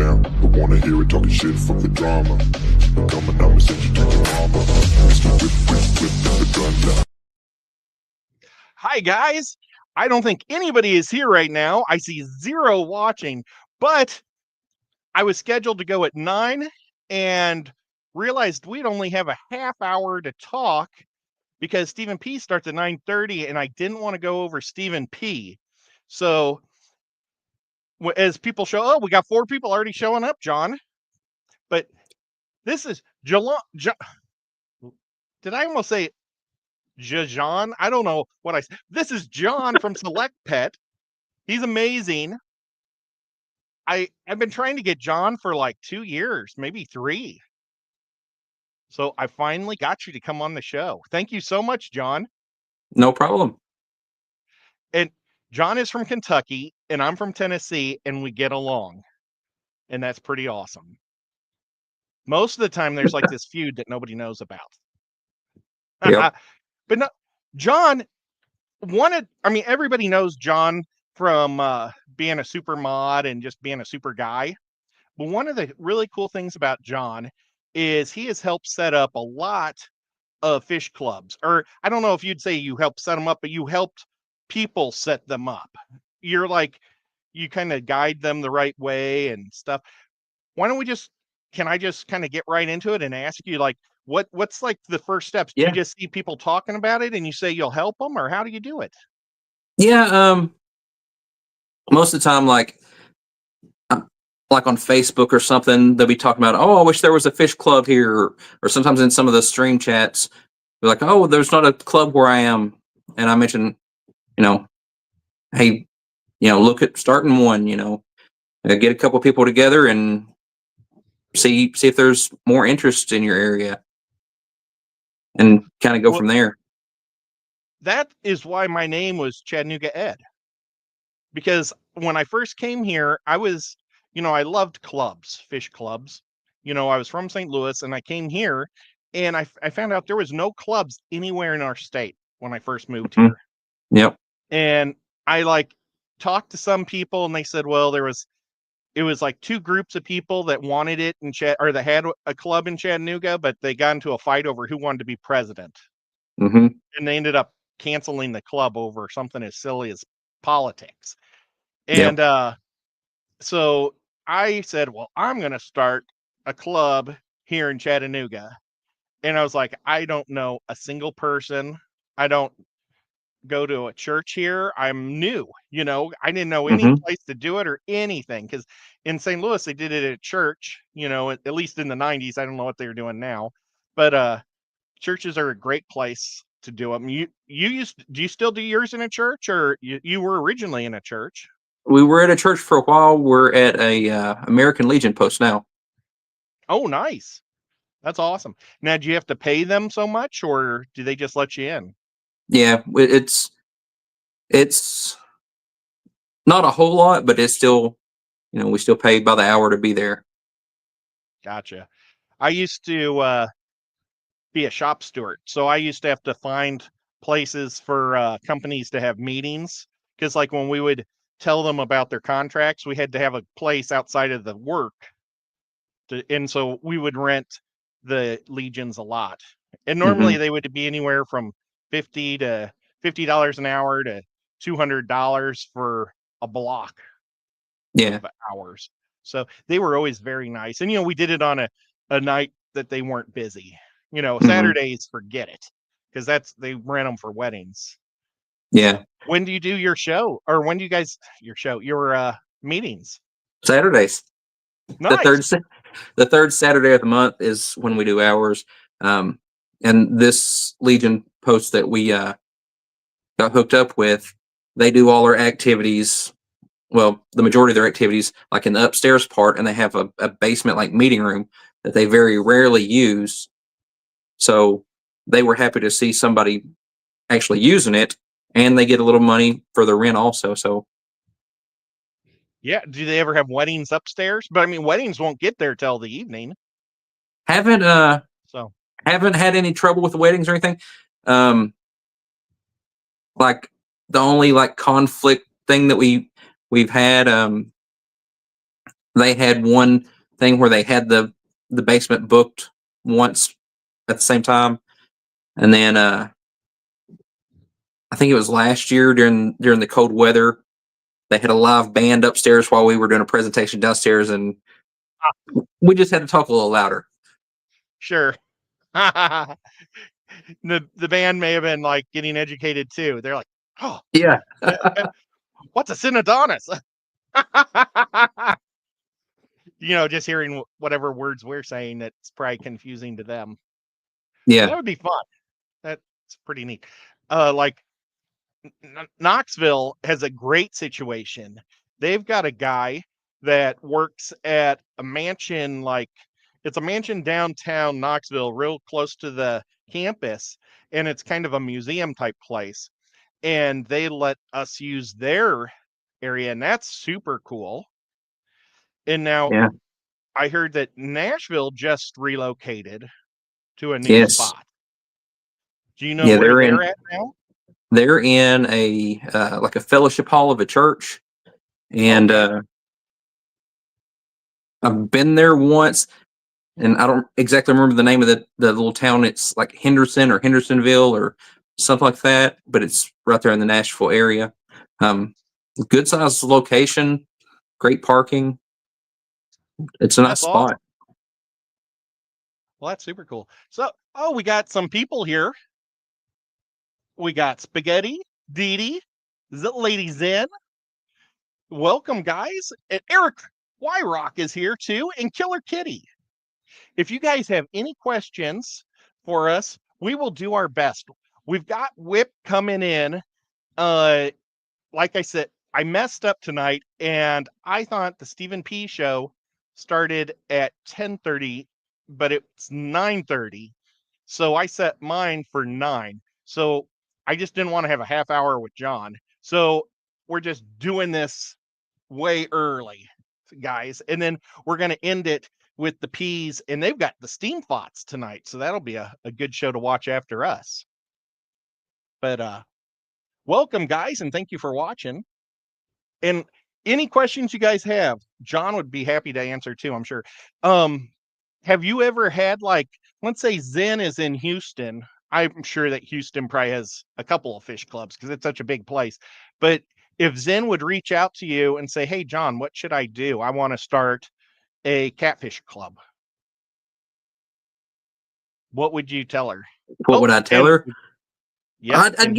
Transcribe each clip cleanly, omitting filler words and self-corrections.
down. Don't wanna hear it talking shit, fuck the drama. Keep it coming, I'ma send you to your mama. Mr. Whip, whip, whip, never done now. Hi, guys. I don't think anybody is here right now. I see 0 watching, but I was scheduled to go at 9 and realized we'd only have a half hour to talk because Stephen P starts at 9:30 and I didn't want to go over Stephen P. So as people show, oh, we got 4 people already showing up, John. But this is Did I almost say John? I don't know what I said. This is John from Select Pet. He's amazing. I've been trying to get John for like 2 years, maybe 3. So I finally got you to come on the show. Thank you so much, John. No problem. And John is from Kentucky and I'm from Tennessee and we get along. And that's pretty awesome. Most of the time there's like this feud that nobody knows about. Yep. But no, John everybody knows John from being a super mod and just being a super guy. But one of the really cool things about John is he has helped set up a lot of fish clubs. Or I don't know if you'd say you helped set them up, but you helped people set them up. You're like, you kind of guide them the right way and stuff. Why don't can I just kind of get right into it and ask you, like, what's like the first steps? Do Yeah. you just see people talking about it and you say you'll help them, or how do you do it? Yeah. Most of the time, like on Facebook or something, they'll be talking about, oh, I wish there was a fish club here. Or sometimes in some of the stream chats, they're like, oh, there's not a club where I am. And I mention, hey, look at starting one, get a couple people together and see if there's more interest in your area and kind of go from there. That is why my name was Chattanooga Ed. Because when I first came here, I was, I loved clubs, fish clubs. I was from St. Louis and I came here and I found out there was no clubs anywhere in our state when I first moved here. Yep. And I talked to some people and they said, well, it was like 2 groups of people that wanted it or that had a club in Chattanooga, but they got into a fight over who wanted to be president. Mm-hmm. And they ended up canceling the club over something as silly as politics. And so I said, well, I'm going to start a club here in Chattanooga. And I was like, I don't know a single person. I don't go to a church here. I'm new, I didn't know any place to do it or anything. Because in St. Louis, they did it at church, at least in the 90s. I don't know what they're doing now. But churches are a great place to do them. Do you still do yours in a church, or you were originally in a church? We were at a church for a while. We're at a American Legion post now. Oh, nice. That's awesome. Now, do you have to pay them so much, or do they just let you in? Yeah, it's not a whole lot, but it's still, we still pay by the hour to be there. Gotcha. I used to be a shop steward, so I used to have to find places for companies to have meetings, because like when we would tell them about their contracts, we had to have a place outside of the work and so we would rent the Legions a lot. And normally they would be anywhere from $50 an hour to $200 for a block of hours. So they were always very nice. And we did it on a night that they weren't busy. Saturdays, forget it, because they rent them for weddings. Yeah. So when do you do your show, or when do you guys your meetings? Saturdays. Nice. The third Saturday of the month is when we do ours. And this Legion post that we got hooked up with, they do all our activities. Well, the majority of their activities, like in the upstairs part, and they have a basement like meeting room that they very rarely use. So they were happy to see somebody actually using it, and they get a little money for the rent also. So yeah, do they ever have weddings upstairs? But I mean, weddings won't get there till the evening. Haven't had any trouble with the weddings or anything. Like the only like conflict thing that we've had they had one thing where they had the basement booked once at the same time, and then I think it was last year during the cold weather, they had a live band upstairs while we were doing a presentation downstairs, and we just had to talk a little louder. Sure. The band may have been like getting educated too. They're like, oh, Yeah. what's a synodonus? Just hearing whatever words we're saying, that's probably confusing to them. Yeah. That would be fun. That's pretty neat. Like Knoxville has a great situation. They've got a guy that works at a mansion, like it's a mansion downtown Knoxville, real close to the campus, and it's kind of a museum type place. And they let us use their area, and that's super cool. And now Yeah. I heard that Nashville just relocated to a new Yes. spot. Do you know Yeah, where they're they're at now? They're in a like a fellowship hall of a church, and I've been there once, and I don't exactly remember the name of the little town. It's like Henderson or Hendersonville or something like that, but it's right there in the Nashville area. Good sized location, great parking. It's a nice That's awesome. spot. Well, that's super cool. So, we got some people here. We got Spaghetti, Dee Dee, Lady Zen. Welcome, guys. And Eric Wyrock is here too, and Killer Kitty. If you guys have any questions for us, we will do our best. We've got Whip coming in. Like I said, I messed up tonight, and I thought the Stephen P show started at 10:30, but it's 9:30. So I set mine for 9. So I just didn't want to have a half hour with John. So we're just doing this way early, guys. And then we're going to end it with the Peas, and they've got the Steam Thoughts tonight. So that'll be a good show to watch after us. But welcome, guys, and thank you for watching. And any questions you guys have, John would be happy to answer too, I'm sure. Have you ever had, like, let's say Zen is in Houston. I'm sure that Houston probably has a couple of fish clubs because it's such a big place. But if Zen would reach out to you and say, hey, John, what should I do? I want to start a catfish club. What would you tell her? What would I tell her? Yeah, I'd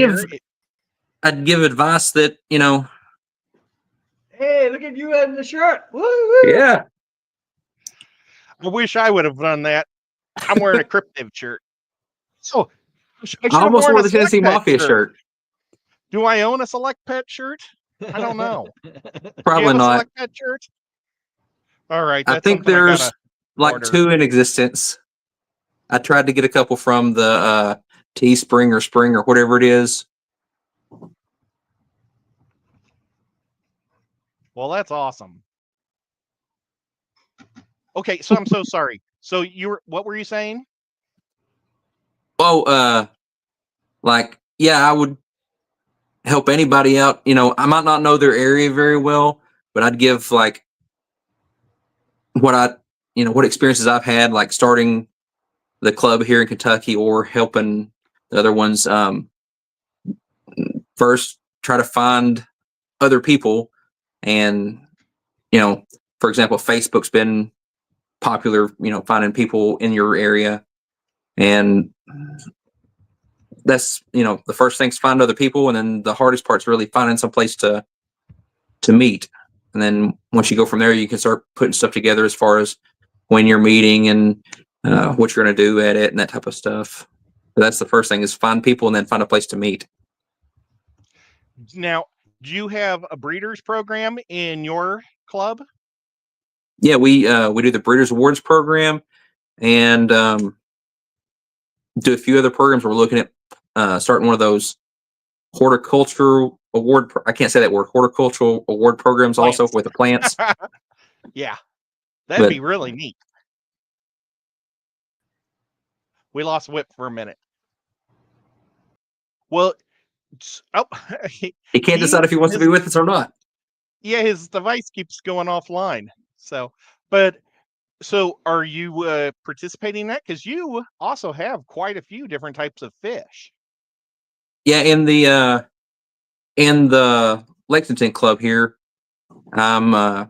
give advice that, Hey, look at you in the shirt. Woo, yeah. I wish I would have done that. I'm wearing a Cryptiv shirt. So I almost wore the Tennessee Mafia shirt. Do I own a Select Pet shirt? I don't know. Probably not. Select Pet shirt? All right. I think there's like order. 2 in existence. I tried to get a couple from the Teespring or Spring or whatever it is. Well, that's awesome. Okay, so I'm so sorry. So what were you saying? Oh, yeah, I would help anybody out. I might not know their area very well, but I'd give like what experiences I've had, like starting the club here in Kentucky or helping the other ones. First, try to find other people. And, for example, Facebook's been popular, finding people in your area. And that's, the first thing's find other people. And then the hardest part's really finding some place to meet. And then once you go from there, you can start putting stuff together as far as when you're meeting and what you're going to do at it and that type of stuff. But that's the first thing, is find people and then find a place to meet. Now, do you have a breeders program in your club? Yeah, we do the Breeders Awards program and do a few other programs. We're looking at starting one of those horticultural award. I can't say that word. Horticultural award programs plants. Also with the plants. Yeah, that'd be really neat. We lost Whip for a minute. Well, he can't decide if he wants to be with us or not. Yeah, his device keeps going offline. So, but so are you participating in that? Because you also have quite a few different types of fish. Yeah, in the Lexington Club here, I'm I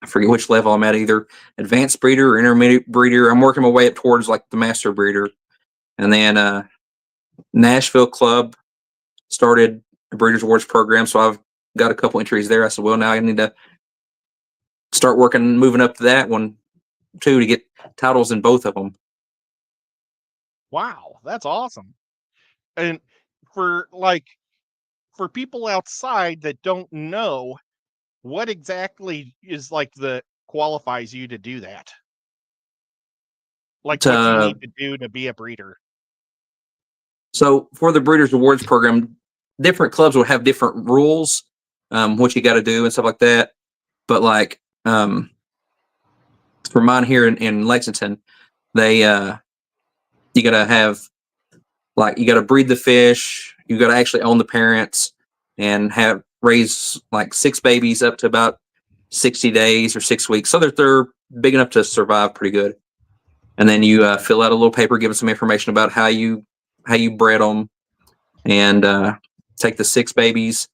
forget which level I'm at, either advanced breeder or intermediate breeder. I'm working my way up towards like the master breeder. And then Nashville Club started a Breeders' Awards program, so I've got a couple entries there. I said, well, now I need to start working, moving up to that one too, to get titles in both of them. Wow, that's awesome. And for for people outside that don't know, what exactly is like the qualifies you to do that? Like what do you need to do to be a breeder? So for the Breeders' Awards program, different clubs will have different rules, what you got to do and stuff like that. But like for mine here in Lexington, they you got to have, like, you got to breed the fish, you got to actually own the parents, and have raise like 6 babies up to about 60 days or 6 weeks, so that they're big enough to survive pretty good. And then you fill out a little paper giving some information about how you bred them, and take the 6 babies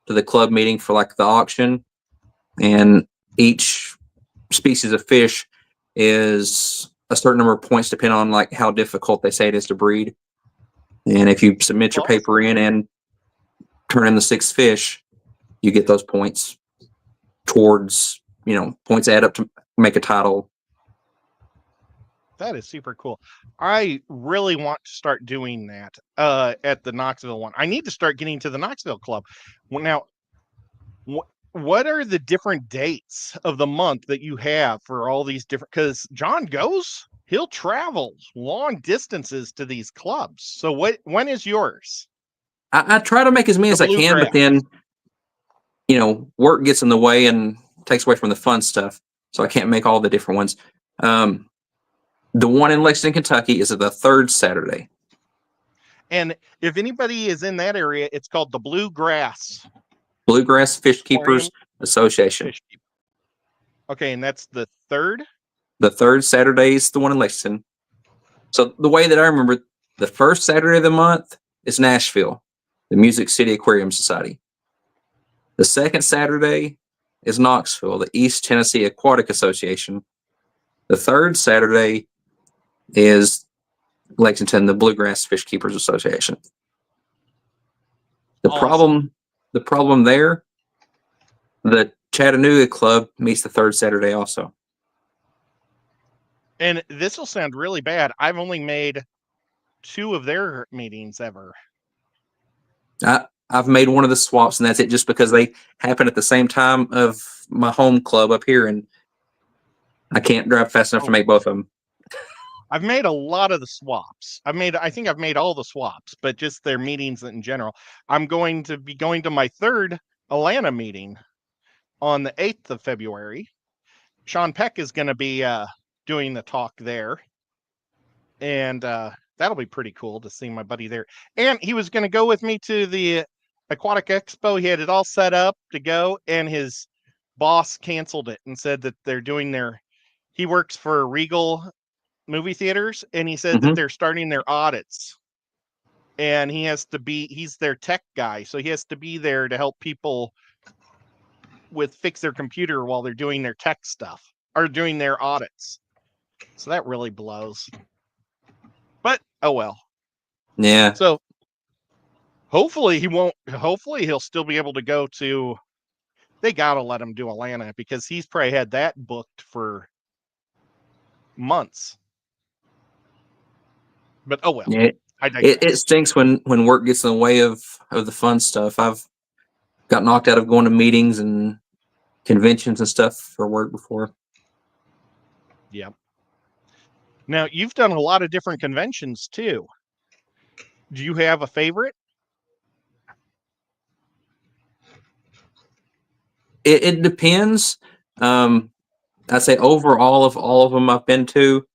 to the club meeting for like the auction. And each species of fish is a certain number of points depending on like how difficult they say it is to breed. And if you submit your paper in and turn in the 6 fish, you get those points towards, points add up to make a title. That is super cool. I really want to start doing that at the Knoxville one. I need to start getting to the Knoxville Club. Now, what are the different dates of the month that you have for all these different? Because John goes, he'll travel long distances to these clubs. So when is yours? I try to make as many as I can, but then, work gets in the way and takes away from the fun stuff. So I can't make all the different ones. The one in Lexington, Kentucky is the 3rd Saturday. And if anybody is in that area, it's called the Bluegrass Fish Keepers Association. Okay, and that's the 3rd? The 3rd Saturday is the one in Lexington. So the way that I remember, the 1st Saturday of the month is Nashville, the Music City Aquarium Society. The 2nd Saturday is Knoxville, the East Tennessee Aquatic Association. The 3rd Saturday is Lexington, the Bluegrass Fish Keepers Association. Awesome. The problem there, the Chattanooga Club meets the 3rd Saturday also. And this will sound really bad. I've only made 2 of their meetings ever. I've made one of the swaps, and that's it, just because they happen at the same time of my home club up here, and I can't drive fast enough to make both of them. I've made a lot of the swaps. I think I've made all the swaps, but just their meetings in general. I'm going to be going to my 3rd Atlanta meeting on the 8th of February. Sean Peck is going to be doing the talk there. And that'll be pretty cool to see my buddy there. And he was going to go with me to the Aquatic Expo. He had it all set up to go, and his boss canceled it and said that they're doing he works for Regal movie theaters, and he said that they're starting their audits, and he's their tech guy, so he has to be there to help people fix their computer while they're doing their tech stuff or doing their audits. So that really blows, but oh well. Yeah. So hopefully he'll still be able to go to, they gotta let him do Atlanta, because he's probably had that booked for months. But oh well. Yeah, it stinks when work gets in the way of the fun stuff. I've got knocked out of going to meetings and conventions and stuff for work before. Yeah. Now, you've done a lot of different conventions too. Do you have a favorite? It depends. I'd say overall of all of them I've been to,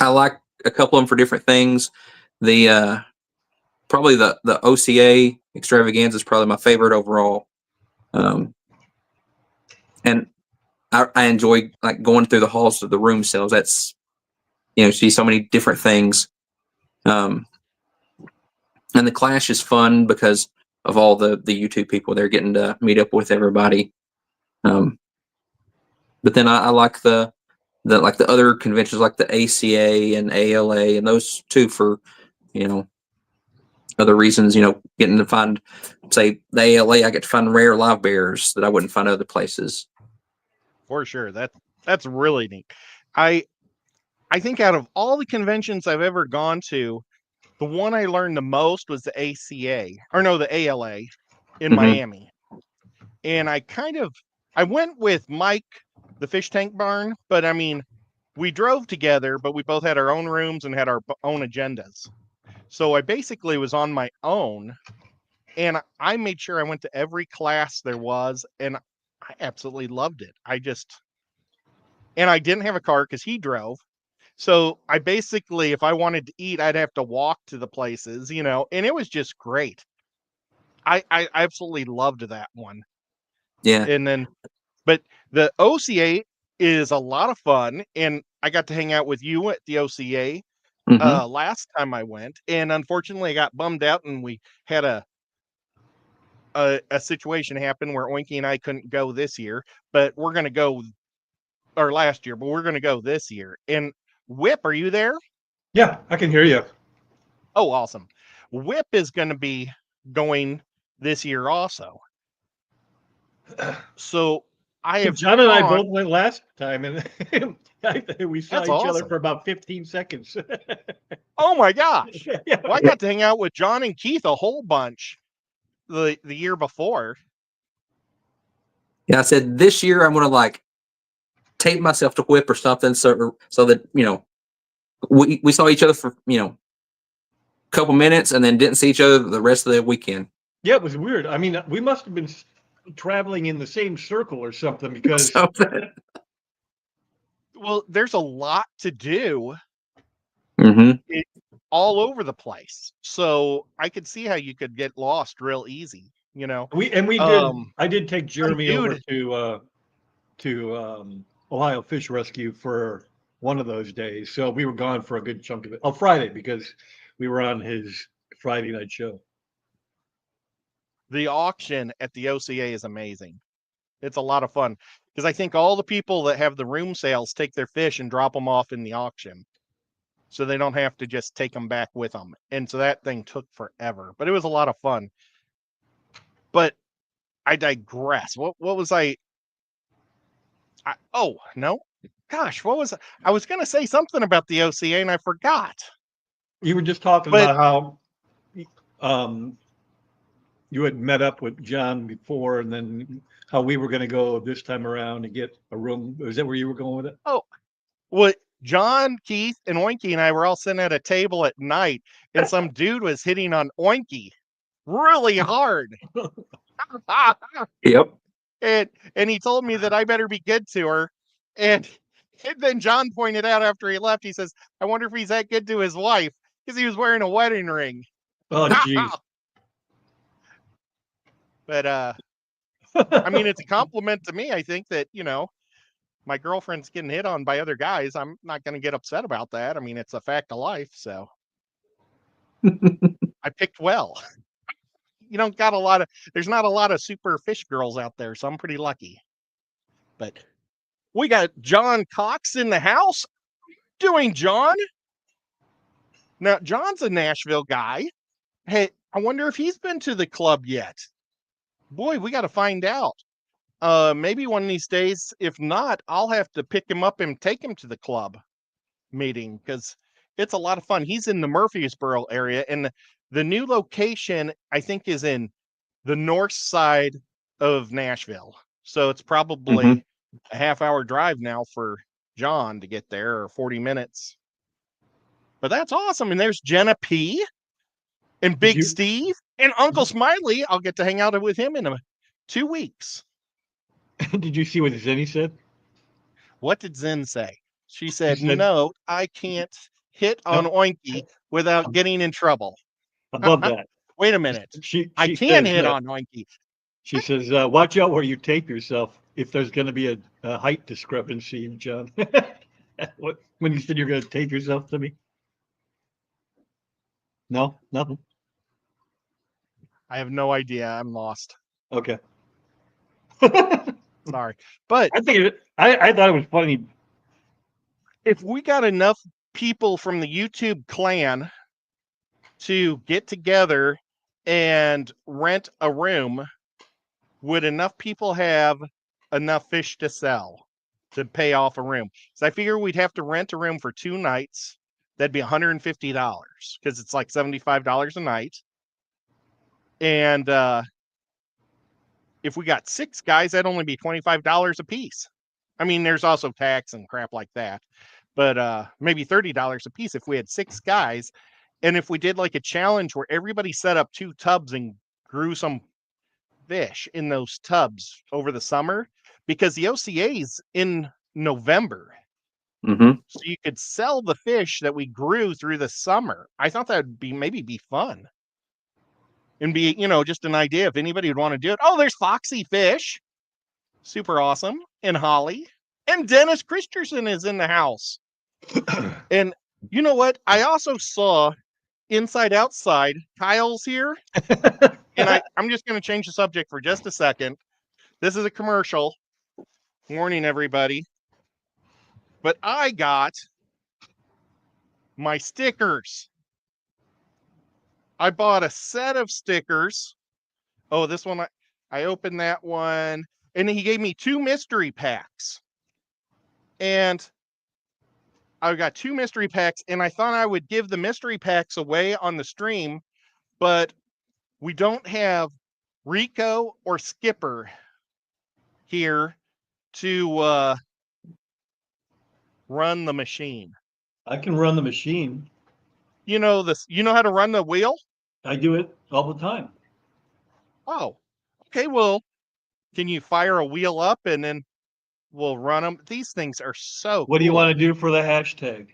I like a couple of them for different things. The probably the OCA Extravaganza is probably my favorite overall. And I enjoy like going through the halls of the room sales. That's, see so many different things. And the Clash is fun because of all the YouTube people. They're getting to meet up with everybody. But then I like the other conventions like the ACA and ALA and those two for, other reasons, getting to find, say, the ALA, I get to find rare live bears that I wouldn't find other places. For sure. That's really neat. I think out of all the conventions I've ever gone to, the one I learned the most was the the ALA in Miami. And I went with Mike, the Fish Tank Barn, but I mean, we drove together, but we both had our own rooms and had our own agendas. So I basically was on my own, and I made sure I went to every class there was, and I absolutely loved it. And I didn't have a car because he drove. So I basically, if I wanted to eat, I'd have to walk to the places, and it was just great. I absolutely loved that one. Yeah. And then, but the OCA is a lot of fun, and I got to hang out with you at the OCA last time I went, and unfortunately I got bummed out, and we had a situation happen where Oinky and I couldn't go this year, but we're going to go, or last year, but we're going to go this year. And Whip, are you there? Yeah, I can hear you. Oh, awesome. Whip is going to be going this year also. So John and I both went last time, and we saw That's each other awesome. for about 15 seconds. Oh my gosh. Yeah. Well, I got to hang out with John and Keith a whole bunch the year before. Yeah, I said this year I'm gonna tape myself to Whip or something, so that we saw each other for a couple minutes and then didn't see each other the rest of the weekend. Yeah, it was weird. I mean, we must have been traveling in the same circle or something because. Well, there's a lot to do all over the place. So I could see how you could get lost real easy, We did. I did take Jeremy over to Ohio Fish Rescue for one of those days. So we were gone for a good chunk of it. On Friday, because we were on his Friday night show. The auction at the OCA is amazing. It's a lot of fun because I think all the people that have the room sales take their fish and drop them off in the auction, so they don't have to just take them back with them. And so that thing took forever, but it was a lot of fun. But I digress. What was oh no, gosh, what was I was going to say something about the OCA and I forgot. You were just talking about how you had met up with John before, and then how we were going to go this time around to get a room. Is that where you were going with it? Oh, well, John, Keith, and Oinky and I were all sitting at a table at night, and some dude was hitting on Oinky really hard. Yep. And he told me that I better be good to her. And then John pointed out after he left, he says, I wonder if he's that good to his wife because he was wearing a wedding ring. Oh, geez. But I mean, it's a compliment to me. I think that, my girlfriend's getting hit on by other guys. I'm not going to get upset about that. I mean, it's a fact of life. So I picked well. There's not a lot of super fish girls out there. So I'm pretty lucky. But we got John Cox in the house. How you doing, John? Now, John's a Nashville guy. Hey, I wonder if he's been to the club yet. Boy, we got to find out. Maybe one of these days. If not, I'll have to pick him up and take him to the club meeting because it's a lot of fun. He's in the Murfreesboro area, and the new location, I think, is in the north side of Nashville. So it's probably a half-hour drive now for John to get there, or 40 minutes. But that's awesome. And there's Jenna P. and Big Steve and Uncle Smiley. I'll get to hang out with him in 2 weeks. Did you see what Zenny said? What did Zen say? She said, no, I can't hit on Oinky without getting in trouble. I love that. Wait a minute. She I she can says, hit on Oinky. She says, watch out where you tape yourself if there's going to be a height discrepancy, John. When you said you're going to tape yourself to me? No, nothing. I have no idea. I'm lost. Okay. Sorry. But I thought it was funny. if we got enough people from the YouTube clan to get together and rent a room, would enough people have enough fish to sell to pay off a room? So I figure we'd have to rent a room for 2 nights. That'd be $150 because it's like $75 a night. And if we got 6 guys, that'd only be $25 a piece. I mean, there's also tax and crap like that, but maybe $30 a piece if we had 6 guys. And if we did like a challenge where everybody set up 2 tubs and grew some fish in those tubs over the summer, because the OCA's in November. Mm-hmm. So you could sell the fish that we grew through the summer. I thought that would be maybe be fun. And be, just an idea if anybody would want to do it. Oh, there's Foxy Fish. Super awesome. And Holly. And Dennis Christensen is in the house. And you know what? I also saw Inside Outside. Kyle's here. And I'm just going to change the subject for just a second. This is a commercial. Warning everybody. But I got my stickers. I bought a set of stickers. Oh, this one, I opened that one. And he gave me 2 mystery packs. And I got 2 mystery packs. And I thought I would give the mystery packs away on the stream. But we don't have Rico or Skipper here to run the machine. I can run the machine. You know how to run the wheel? I do it all the time. Oh, okay. Well, can you fire a wheel up and then we'll run them? These things are so What do you cool. want to do for the hashtag?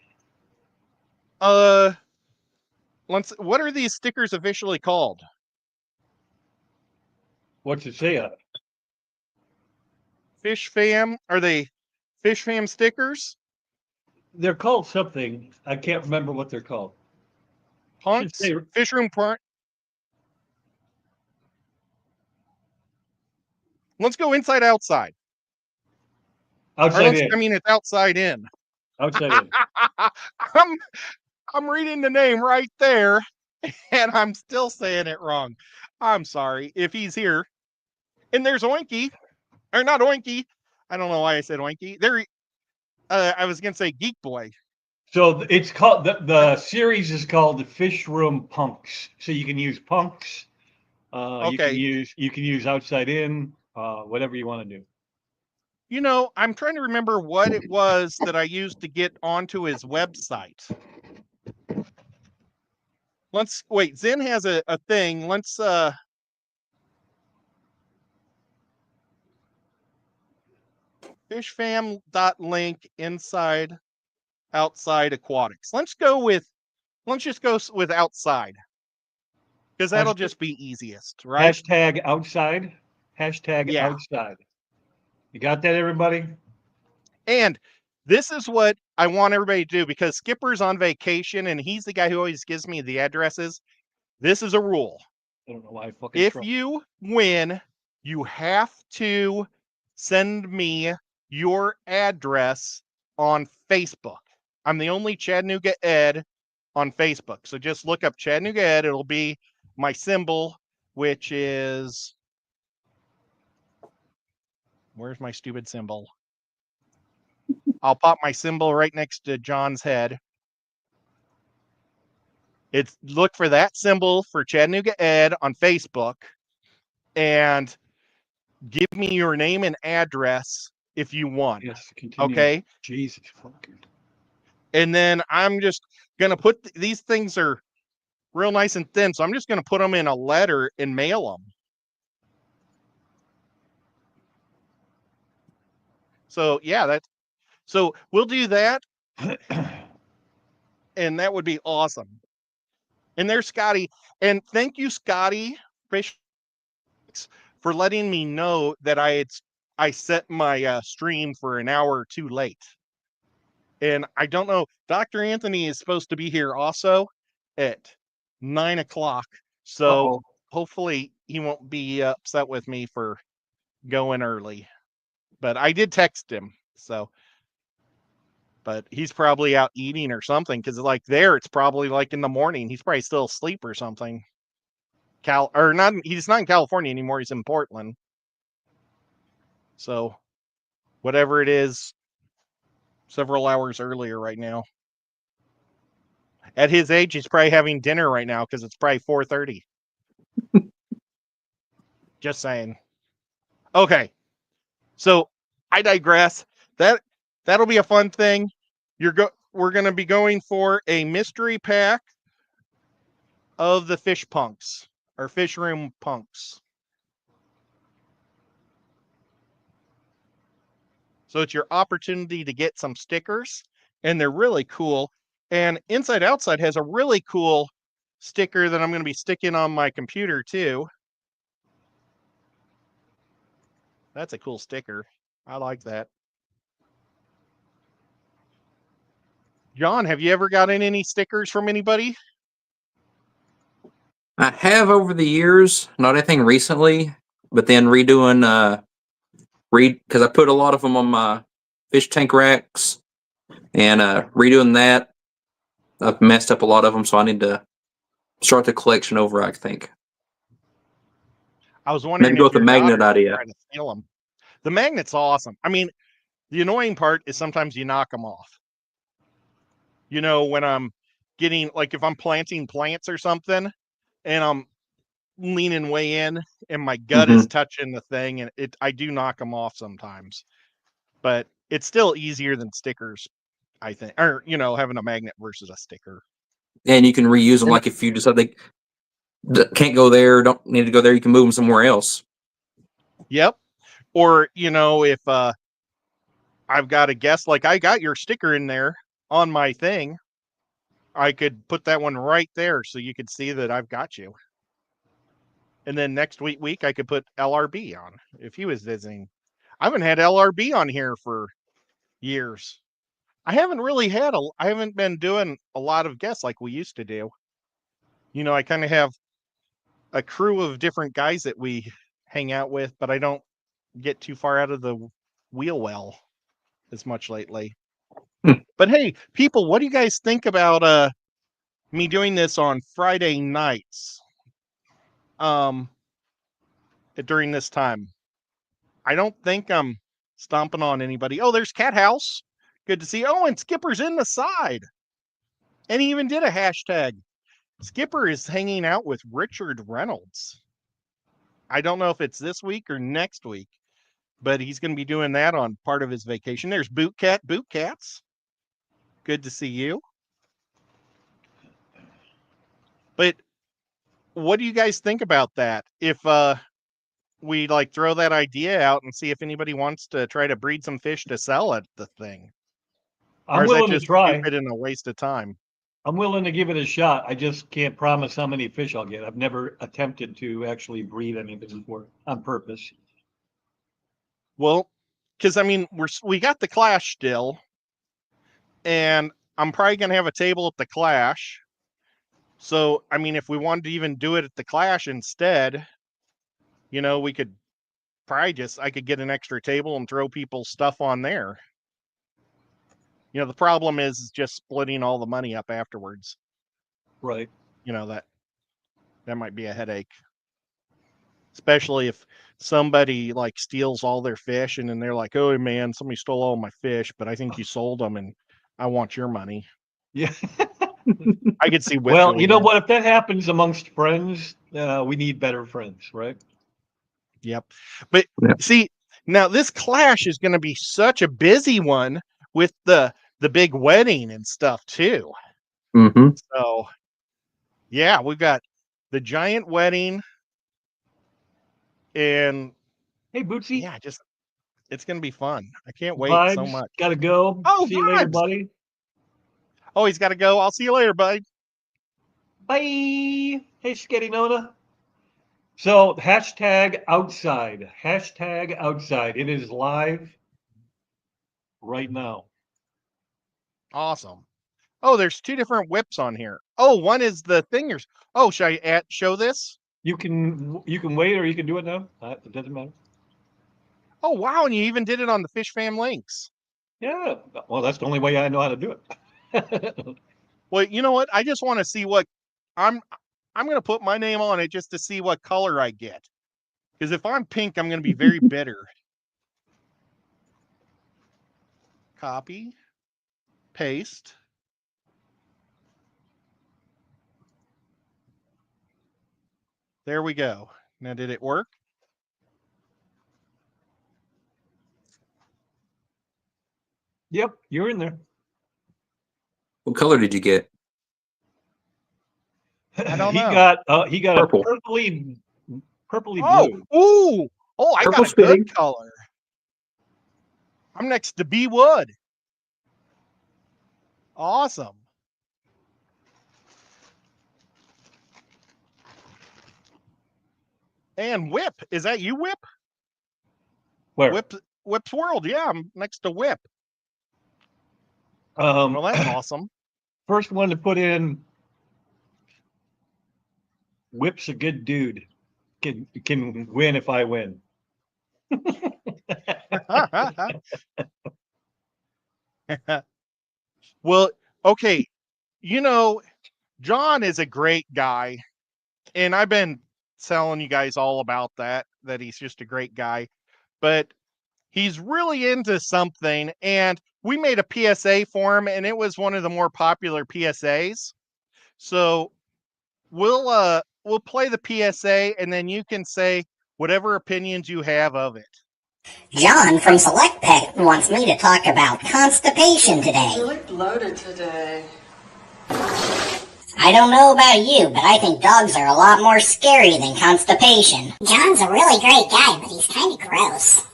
What are these stickers officially called? What's it say on it? Fish Fam? Are they Fish Fam stickers? They're called something. I can't remember what they're called. Punks? Should say- Fish Room Point? Let's go inside outside. Outside in. I mean, it's outside in. Outside in. I'm reading the name right there, and I'm still saying it wrong. I'm sorry if he's here. And there's Oinky, or not Oinky. I don't know why I said Oinky. There, I was gonna say Geek Boy. So it's called the series is called the Fish Room Punks. So you can use punks. Okay. You can use outside in. Whatever you want to do. I'm trying to remember what it was that I used to get onto his website. Let's wait. Zen has a thing. Let's fishfam.link inside outside aquatics. Let's just go with outside. Because that'll just be easiest, right? Hashtag outside. Hashtag Yeah. outside. You got that, everybody? And this is what I want everybody to do, because Skipper's on vacation and he's the guy who always gives me the addresses. This is a rule. I don't know why I fucking If you win, you have to send me your address on Facebook. I'm the only Chattanooga Ed on Facebook. So just look up Chattanooga Ed. It'll be my symbol, which is... Where's my stupid symbol? I'll pop my symbol right next to John's head. Look for that symbol for Chattanooga Ed on Facebook and give me your name and address if you won. Yes, continue. Okay. Jesus fucking. And then I'm just going to put these things are real nice and thin. So I'm just going to put them in a letter and mail them. So yeah, so we'll do that. And that would be awesome. And there's Scotty. And thank you, Scotty Fish, for letting me know that I set my stream for an hour too late. And I don't know, Dr. Anthony is supposed to be here also at 9 o'clock. So Uh-oh. hopefully he won't be upset with me for going early. But I did text him. So, but he's probably out eating or something, because like there, it's probably like in the morning. He's probably still asleep or something. He's not in California anymore. He's in Portland. So whatever it is, several hours earlier right now. At his age, he's probably having dinner right now because it's probably 4:30. Just saying. Okay. So I digress. That'll be a fun thing. We're gonna be going for a mystery pack of the fish punks or fish room punks. So it's your opportunity to get some stickers, and they're really cool. And Inside Outside has a really cool sticker that I'm going to be sticking on my computer too. That's a cool sticker. I like that. John, have you ever gotten any stickers from anybody? I have over the years, not anything recently, but then redoing because I put a lot of them on my fish tank racks, and redoing that, I've messed up a lot of them, so I need to start the collection over, I think. I was wondering Maybe go if with the your magnet daughter idea. trying to steal them. The magnet's awesome. I mean, the annoying part is sometimes you knock them off. You know, when I'm getting, like if I'm planting plants or something and I'm leaning way in and my gut is touching the thing, and I do knock them off sometimes. But it's still easier than stickers, I think. Or, you know, having a magnet versus a sticker. And you can reuse them. Like if you decide they can't go there, don't need to go there, you can move them somewhere else. Yep. Or, you know, if I've got a guest, like I got your sticker in there on my thing, I could put that one right there so you could see that I've got you. And then next week I could put LRB on if he was visiting. I haven't had LRB on here for years. I haven't been doing a lot of guests like we used to do. You know, I kind of have a crew of different guys that we hang out with, but I don't get too far out of the wheel well as much lately. But hey, people, what do you guys think about me doing this on Friday nights? During this time. I don't think I'm stomping on anybody. Oh, there's Cat House. Good to see. Oh, and Skipper's in the side. And he even did a hashtag. Skipper is hanging out with Richard Reynolds. I don't know if it's this week or next week, but he's going to be doing that on part of his vacation. There's Boot Cats. Good to see you. But what do you guys think about that? If we like throw that idea out and see if anybody wants to try to breed some fish to sell at the thing. I'm willing to try. Stupid and a waste of time. I'm willing to give it a shot. I just can't promise how many fish I'll get. I've never attempted to actually breed anything before on purpose. Well, because I mean, we got the Clash still, and I'm probably gonna have a table at the Clash. So I mean, if we wanted to even do it at the Clash instead, you know, we could probably I could get an extra table and throw people's stuff on there. You know, the problem is just splitting all the money up afterwards. Right. You know, that might be a headache. Especially if somebody like steals all their fish and then they're like, oh man, somebody stole all my fish, but I think you sold them and I want your money. Yeah. I could see. Well, you know what? If that happens amongst friends, we need better friends, right? Yep. But see, now this Clash is going to be such a busy one with the big wedding and stuff too. Mm-hmm. So, yeah, we've got the giant wedding. And hey, Bootsy. Yeah, it's gonna be fun. I can't wait so much. Gotta go. Oh, see you later, buddy. Oh, he's got to go. I'll see you later, bud. Bye. Hey, Sketty Nona. So hashtag outside. Hashtag outside. It is live right now. Awesome. Oh, there's 2 different whips on here. Oh, one is the thingers. Oh, should I show this? You can wait or you can do it now. It doesn't matter. Oh, wow, and you even did it on the Fish Fam links. Yeah. Well, that's the only way I know how to do it. Well, you know what? I just want to see what I'm going to put my name on it just to see what color I get. Because if I'm pink, I'm going to be very bitter. Copy, paste. There we go. Now, did it work? Yep, you're in there. What color did you get? I don't He know. got Purple. a purpley Oh, blue. ooh. Oh, I got Purple's a good fitting. color. I'm next to B Wood. Awesome. And Whip. Is that you, Whip? Where? Whip's World. Yeah, I'm next to Whip. Well, Well, that's awesome. first one to put in. Whip's a good dude. Can win if I win. Well, okay. You know, John is a great guy. And I've been telling you guys all about that he's just a great guy. But he's really into something. And we made a PSA for him, and it was one of the more popular PSAs. So we'll play the PSA, and then you can say whatever opinions you have of it. John from Select Pet wants me to talk about constipation today. You look bloated today. I don't know about you, but I think dogs are a lot more scary than constipation. John's a really great guy, but he's kind of gross.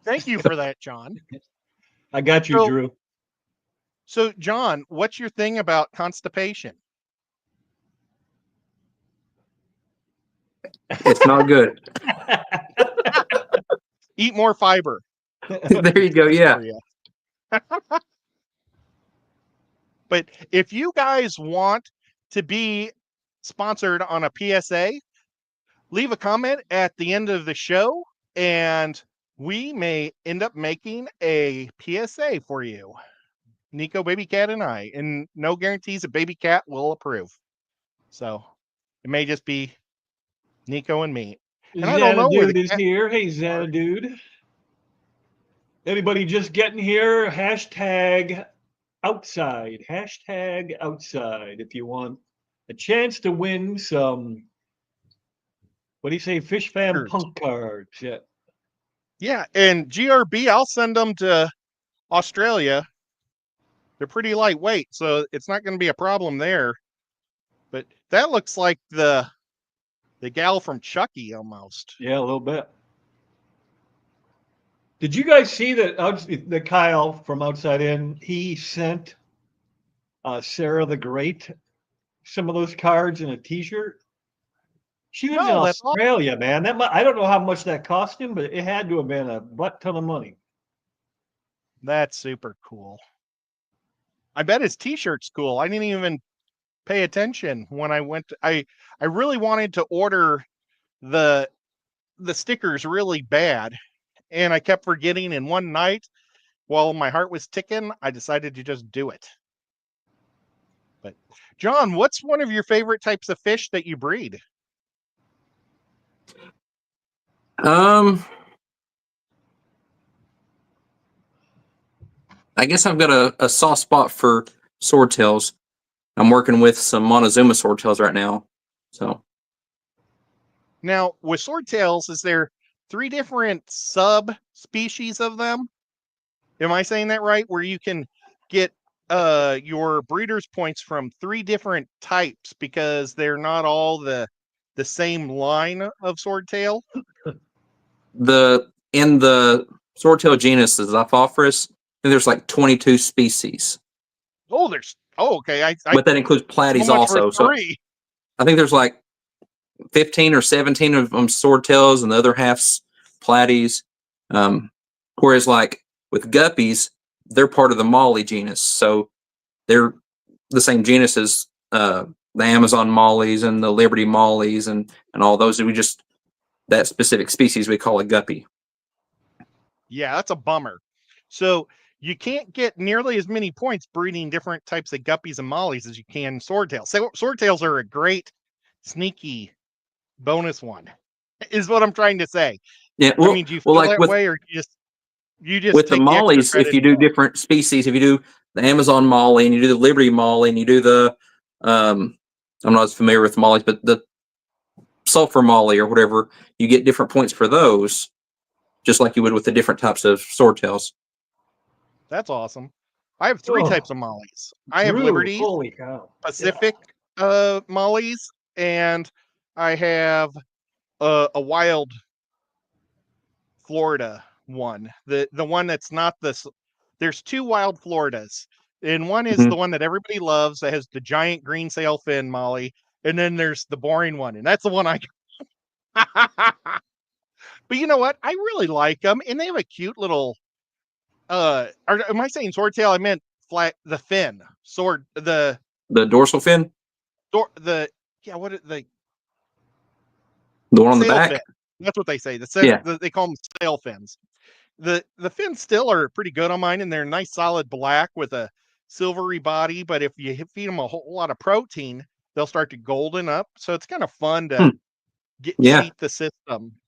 Thank you for that, John. I got you, So- Drew. So, John, what's your thing about constipation? It's not good. Eat more fiber. There you go. Yeah. For you. But if you guys want to be sponsored on a PSA, leave a comment at the end of the show, and we may end up making a PSA for you. Nico, Baby Cat, and I. And no guarantees that Baby Cat will approve. So it may just be Nico and me. And I don't know where Xanadude the is cat- here. Hey, Xanadude. Anybody just getting here? Hashtag outside. Hashtag outside. If you want a chance to win some, what do you say, Fish Fam Cards. punk cards. Yeah. Yeah, and GRB, I'll send them to Australia. They're pretty lightweight, so it's not going to be a problem there. But that looks like the gal from Chucky almost. Yeah, a little bit. Did you guys see that the Kyle from Outside In, he sent Sarah the Great some of those cards in a t-shirt? She lives No, in that's awesome. Australia, man. I don't know how much that cost him, but it had to have been a butt ton of money. That's super cool. I bet his t-shirt's cool. I didn't even pay attention when I went to, I really wanted to order the stickers really bad, and I kept forgetting, and one night while my heart was ticking, I decided to just do it. But John, what's one of your favorite types of fish that you breed? I guess I've got a soft spot for swordtails. I'm working with some Montezuma swordtails right now. So Now, with swordtails, is there 3 different sub-species of them? Am I saying that right? Where you can get your breeder's points from 3 different types because they're not all the same line of swordtail? in the swordtail genus is Xiphophorus, and there's like 22 species. Oh, there's Oh, okay. I but that includes platies so much for also. So 3. I think there's like 15 or 17 of them swordtails, and the other half's platies. Whereas like with guppies, they're part of the molly genus, so they're the same genus as the Amazon mollies and the Liberty mollies and all those. We just that specific species we call a guppy. Yeah, that's a bummer. So you can't get nearly as many points breeding different types of guppies and mollies as you can swordtails. So swordtails are a great sneaky bonus one, is what I'm trying to say. Yeah, I mean, do you feel like that with way, or you just with the take the extra mollies, if credit you do for 'em? different species, if you do the Amazon molly and you do the Liberty molly and you do the I'm not as familiar with mollies, but the sulfur molly or whatever, you get different points for those, just like you would with the different types of swordtails. That's awesome. I have 3 Oh. types of mollies. I have Drew, Liberties, holy cow. Pacific mollies, and I have a wild Florida one. The one that's not this. There's 2 wild Floridas, and one is Mhm. the one that everybody loves that has the giant green sail fin molly, and then there's the boring one, and that's the one I. But you know what? I really like them, and they have a cute little. Am I saying swordtail? I meant the fin sword The dorsal fin, the yeah what the the one on the sail back. fin. That's what they say. Yeah. They call them sail fins. The fins still are pretty good on mine, and they're nice solid black with a silvery body. But if you feed them a whole lot of protein, they'll start to golden up. So it's kind of fun to Yeah. cheat the system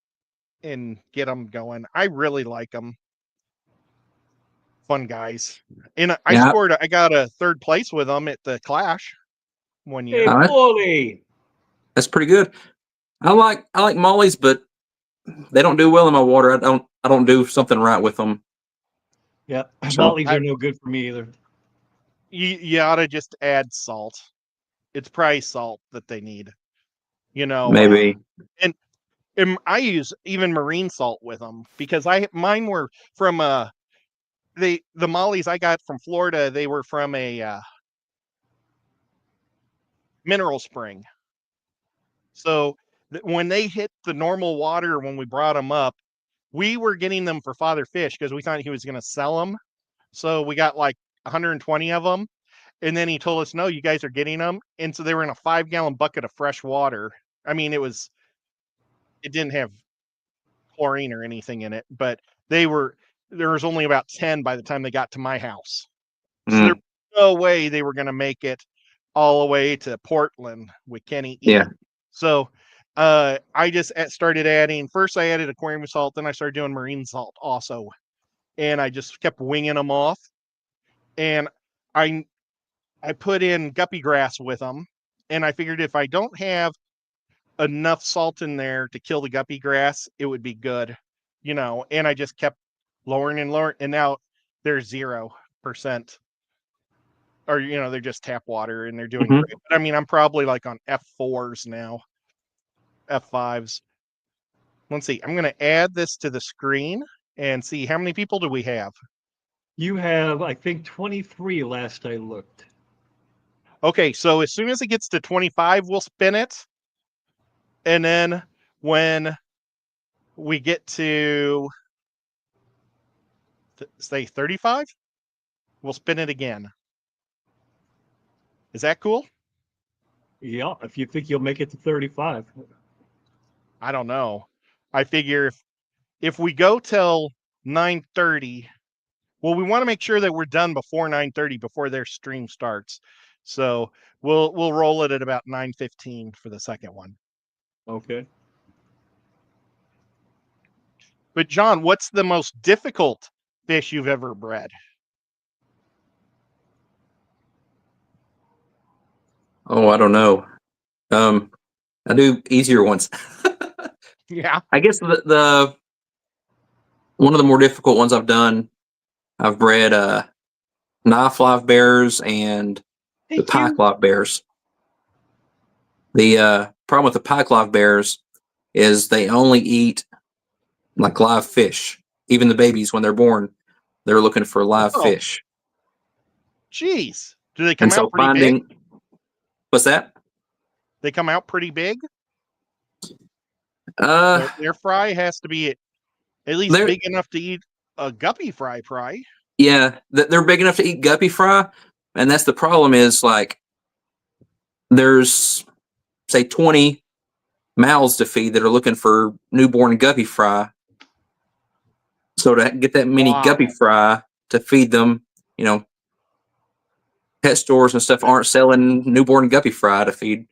and get them going. I really like them. Fun guys. And I Yeah. scored. I got a 3rd place with them at the Clash one year. Hey, All right. Paulie. That's pretty good. I like mollies, but they don't do well in my water. I don't do something right with them. Yeah, So- mollies are no good for me either. You ought to just add salt. It's probably salt that they need. You know, Maybe. and I use even marine salt with them because mine were from the mollies I got from Florida. They were from a mineral spring. So when they hit the normal water when we brought them up, we were getting them for Father Fish because we thought he was going to sell them. So we got like 120 of them. And then he told us, no, you guys are getting them. And so they were in a 5-gallon bucket of fresh water. I mean, it didn't have chlorine or anything in it, but there was only about 10 by the time they got to my house. So there's no way they were going to make it all the way to Portland with Kenny E. Yeah. So I just started adding, first I added aquarium salt, then I started doing marine salt also. And I just kept winging them off. And I put in guppy grass with them. And I figured if I don't have enough salt in there to kill the guppy grass, it would be good, you know. And I just kept lowering and lowering, and now they're 0%, or you know, they're just tap water and they're doing great. But I mean, I'm probably like on F4s now, F5s. Let's see. I'm going to add this to the screen and see how many people do we have. You have, I think, 23 last I looked. Okay, so as soon as it gets to 25, we'll spin it. And then when we get to, say, 35, we'll spin it again. Is that cool? Yeah, if you think you'll make it to 35. I don't know. I figure if we go till 9:30, well, we want to make sure that we're done before 9:30, before their stream starts. So we'll roll it at about 9:15 for the second one. Okay. But John, what's the most difficult fish you've ever bred? Oh, I don't know. I do easier ones. Yeah. I guess the one of the more difficult ones I've done, I've bred knife live bears and the pike live bears. The problem with the pike live bears is they only eat like live fish. Even the babies, when they're born, they're looking for live Oh. fish. Jeez. Do they come And so out pretty big? finding, what's that? They come out pretty big. Uh, Their fry has to be at least They're- big enough to eat a guppy fry. yeah, they're big enough to eat guppy fry. And that's the problem is like, there's say 20 mouths to feed that are looking for newborn guppy fry. So to get that many Wow. guppy fry to feed them, you know, pet stores and stuff aren't selling newborn guppy fry to feed.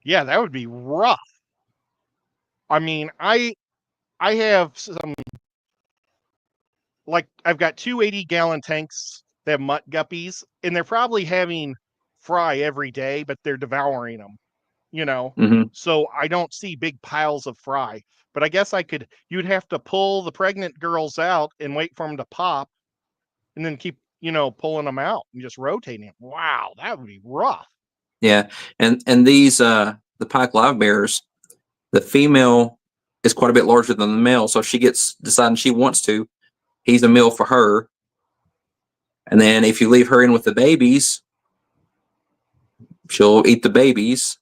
Yeah, that would be rough. I mean, I have some, like, I've got 280-gallon tanks that have mutt guppies, and they're probably having fry every day, but they're devouring them, you know? Hmm. So I don't see big piles of fry. But I guess you'd have to pull the pregnant girls out and wait for them to pop, and then keep, pulling them out and just rotating them. Wow, that would be rough. Yeah, and these the Pike live bears, the female is quite a bit larger than the male, so if she gets deciding she wants to, he's a meal for her. And then if you leave her in with the babies, she'll eat the babies.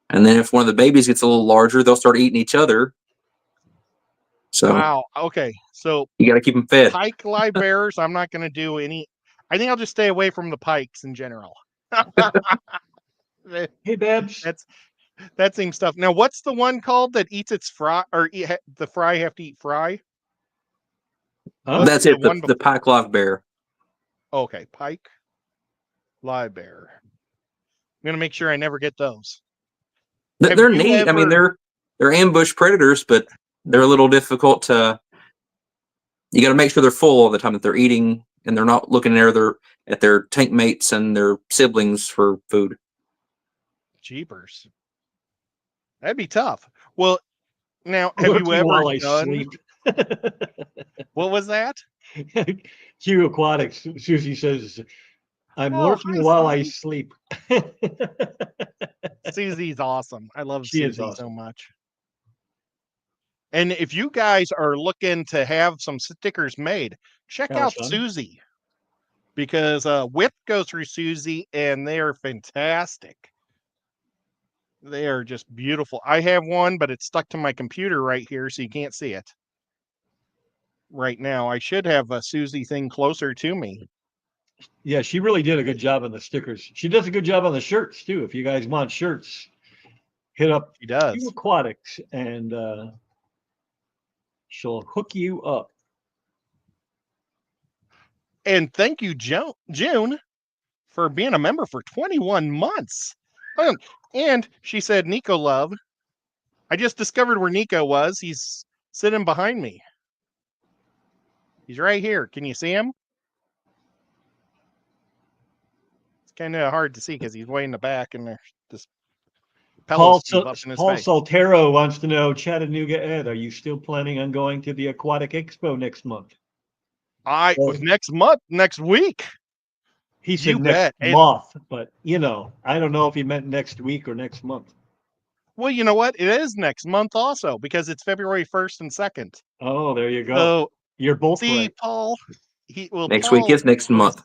And then if one of the babies gets a little larger, they'll start eating each other. So Wow. Okay. So you got to keep them fed. pike live bearers, I'm not going to do any. I think I'll just stay away from the pikes in general. Hey, Babs. That seems tough. Now, what's the one called that eats its fry, or the fry have to eat fry? Huh? What's That's it. one The Pike live bear. Okay, pike live bear. I'm gonna make sure I never get those. Have They're you neat. I mean, ever- they're ambush predators, but they're a little difficult to. You got to make sure they're full all the time, that they're eating and they're not looking at their tank mates and their siblings for food. Jeepers. That'd be tough. Well, now have you Working ever while I done? sleep. What was that? Q Aquatics. Susie says, I'm Oh, working hi, while I Susie. sleep. Susie's awesome. I love She is Susie awesome. so much. And if you guys are looking to have some stickers made, check Oh, out son. Susie, because Whip goes through Susie and they are fantastic. They are just beautiful. I have one, but it's stuck to my computer right here, so you can't see it right now. I should have a Susie thing closer to me. Yeah, she really did a good job on the stickers. She does a good job on the shirts too. If you guys want shirts, hit up She does. Q Aquatics and she'll hook you up. And thank you, June, for being a member for 21 months. And she said, Nico Love. I just discovered where Nico was. He's sitting behind me. He's right here. Can you see him? It's kind of hard to see because he's way in the back and there's this Paul, pillow up in his Paul face. Soltero wants to know, Chattanooga Ed, are you still planning on going to the Aquatic Expo next month? Next week. He said You next bet. And- month, but I don't know if he meant next week or next month. Well, you know what? It is next month also because it's February 1st and 2nd. Oh, there you go. So You're both see, right. Paul. Next week is next month.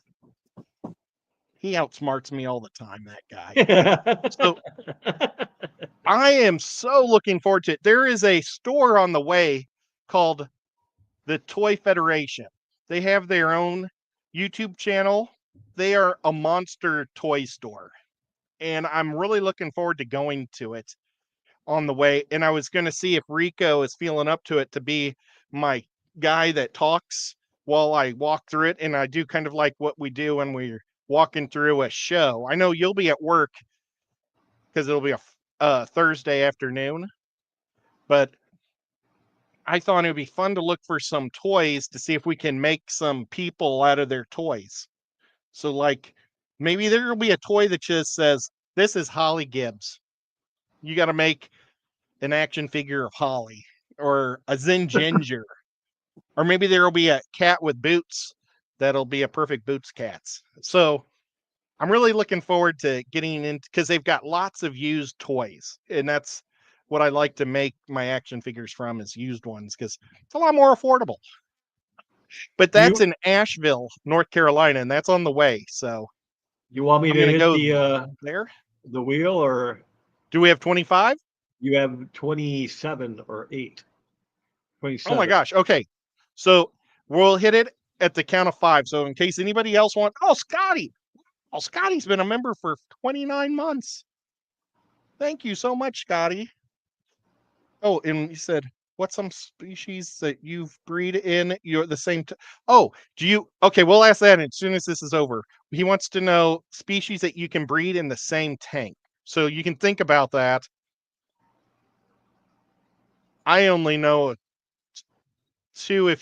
He outsmarts me all the time, that guy. So I am so looking forward to it. There is a store on the way called the Toy Federation. They have their own YouTube channel. They are a monster toy store. And I'm really looking forward to going to it on the way. And I was going to see if Rico is feeling up to it to be my guy that talks while I walk through it. And I do kind of like what we do when we're walking through a show. I know you'll be at work because it'll be a Thursday afternoon, but I thought it would be fun to look for some toys to see if we can make some people out of their toys. So like maybe there will be a toy that just says, this is Holly Gibbs. You got to make an action figure of Holly, or a Zen Ginger, or maybe there will be a cat with boots that'll be a perfect Boots Cats. So I'm really looking forward to getting into, because they've got lots of used toys, and that's what I like to make my action figures from, is used ones, because it's a lot more affordable. But that's in Asheville, North Carolina, and that's on the way. So You want me I'm to gonna hit go there. the wheel, or Do we have 25? you have 27 or 8? Oh 27. my gosh. Okay. So we'll hit it at the count of 5. So in case anybody else Scotty. Oh, Scotty's been a member for 29 months. Thank you so much, Scotty. Oh, and he said, what's some species that you've breed in you're the same okay, we'll ask that as soon as this is over. He wants to know species that you can breed in the same tank. So you can think about that. I only know 2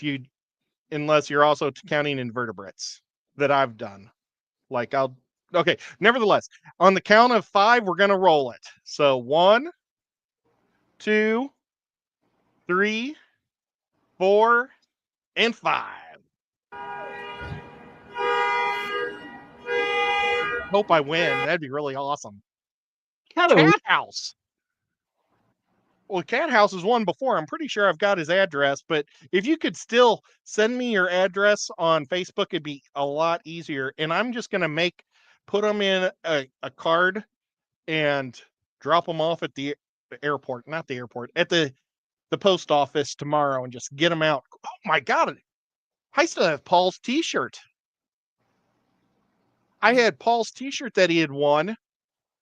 unless you're also counting invertebrates that I've done. Okay, nevertheless, on the count of 5, we're gonna roll it. So 1, 2, 3, 4, and 5. Hope I win. That'd be really awesome. Cat House. Well, Cat House has won before. I'm pretty sure I've got his address, but if you could still send me your address on Facebook, it'd be a lot easier. And I'm just gonna put them in a card and drop them off at the airport, not the airport, at the post office tomorrow and just get them out. Oh my God. I still have Paul's t-shirt. I had Paul's t-shirt that he had won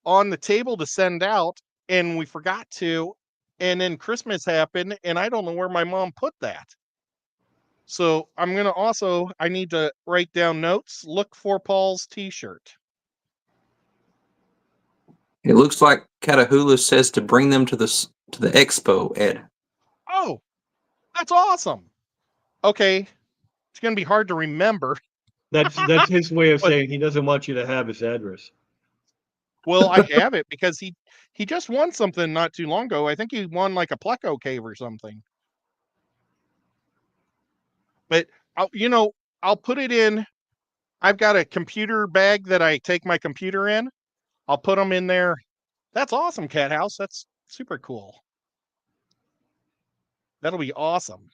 on the table to send out, and we forgot to. And then Christmas happened, and I don't know where my mom put that. So I need to write down notes, look for Paul's t-shirt. It looks like Catahoula says to bring them to the expo, Ed. Oh, that's awesome. Okay. It's going to be hard to remember. That's his way of saying he doesn't want you to have his address. Well, I have it because he just won something not too long ago. I think he won like a Pleco cave or something. But I'll put it in. I've got a computer bag that I take my computer in. I'll put them in there. That's awesome, Cat House. That's super cool. That'll be awesome.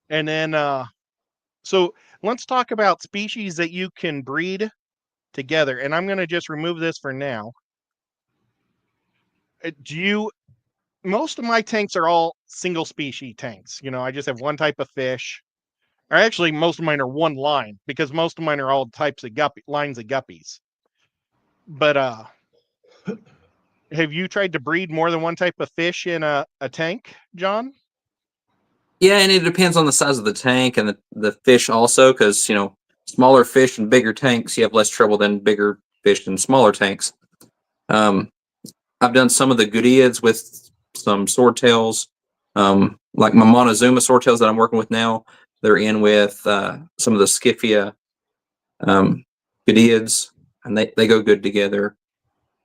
And then, so let's talk about species that you can breed together. And I'm going to just remove this for now. Most of my tanks are all single species tanks. I just have one type of fish. Or actually, most of mine are one line because most of mine are all types of lines of guppies. But have you tried to breed more than one type of fish in a tank, John? Yeah, and it depends on the size of the tank and the fish also, because smaller fish and bigger tanks, you have less trouble than bigger fish in smaller tanks. I've done some of the Goodeids with some swordtails, like my Montezuma swordtails that I'm working with now. They're in with some of the Scyphia Goodeids, and they go good together.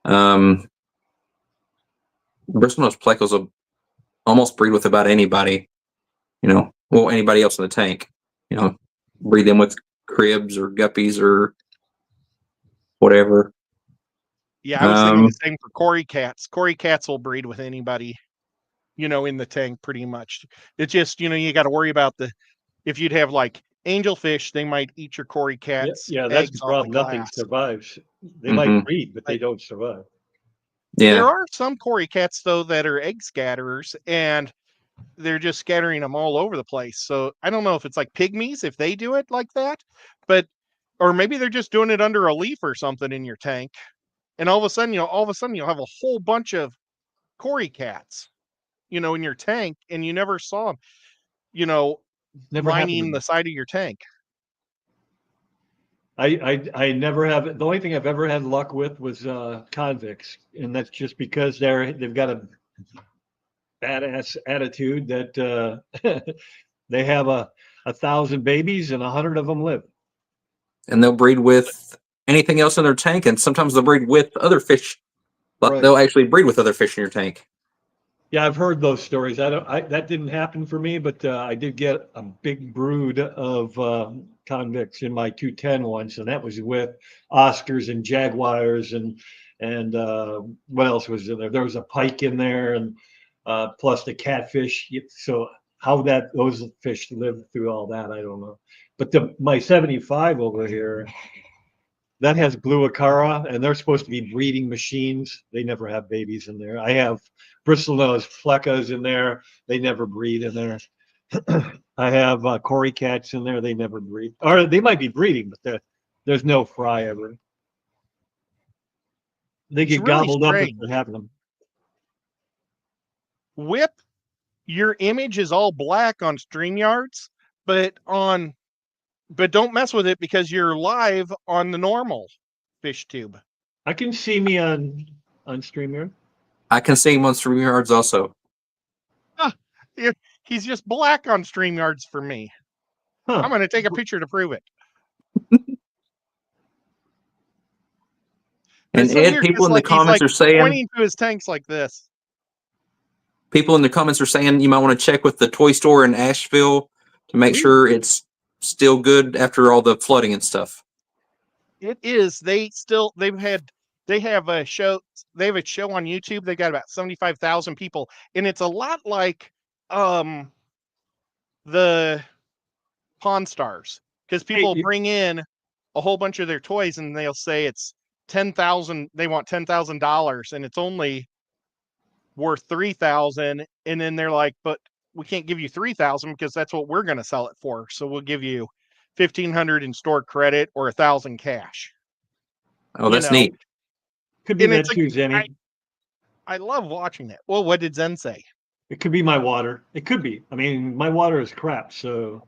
Bristlenose Plecos will almost breed with about anybody. Anybody else in the tank, breed them with cribs or guppies or whatever. Yeah, I was thinking the same for Cory cats. Cory cats will breed with anybody, in the tank pretty much. It's just, you got to worry about if you'd have like angelfish, they might eat your Cory cats. Yeah, that's the problem. Nothing survives. They might breed, but they don't survive. Yeah. There are some Cory cats, though, that are egg scatterers, and they're just scattering them all over the place. So I don't know if it's like pygmies, if they do it like that, or maybe they're just doing it under a leaf or something in your tank. And all of a sudden you'll have a whole bunch of Cory cats, in your tank, and you never saw them, lining the side of your tank. I never have. The only thing I've ever had luck with was convicts, and that's just because they've got a badass attitude that they have 1,000 babies and 100 of them live. And they'll breed with anything else in their tank, and sometimes they'll breed with other fish. Right. They'll actually breed with other fish in your tank. Yeah, I've heard those stories. That didn't happen for me, but I did get a big brood of convicts in my 210 once, and that was with Oscars and Jaguars and what else was in there? There was a pike in there, and plus the catfish. So how those fish lived through all that, I don't know. But my 75 over here, that has blue acara, and they're supposed to be breeding machines. They never have babies in there. I have bristlenose fleccas in there. They never breed in there. I have Cory cats in there. They never breed, or they might be breeding, but there's no fry ever. They It's get really gobbled up if strange. they're having them. Whip, your image is all black on StreamYards, but don't mess with it because you're live on the normal fish tube. I can see me on StreamYard. I can see him on StreamYards also. He's just black on StreamYards for me. Huh. I'm going to take a picture to prove it. And It's so Ed, weird, people 'cause, in the like, he's, comments like, are saying, pointing to his tanks like this. people in the comments are saying you might want to check with the toy store in Asheville to make sure it's still good after all the flooding and stuff. It is. They have a show. They have a show on YouTube. They got about 75,000 people, and it's a lot like the Pawn Stars, because people Hey, bring in a whole bunch of their toys and they'll say it's 10,000. They want $10,000, and it's only worth 3,000. And then they're like, "But we can't give you 3,000 because that's what we're going to sell it for. So we'll give you 1,500 in store credit or 1,000 cash." Oh, that's neat. could be And that it's too, Zenny. I love watching that. Well, what did Zen say? It could be my water. It could be. I mean, my water is crap, so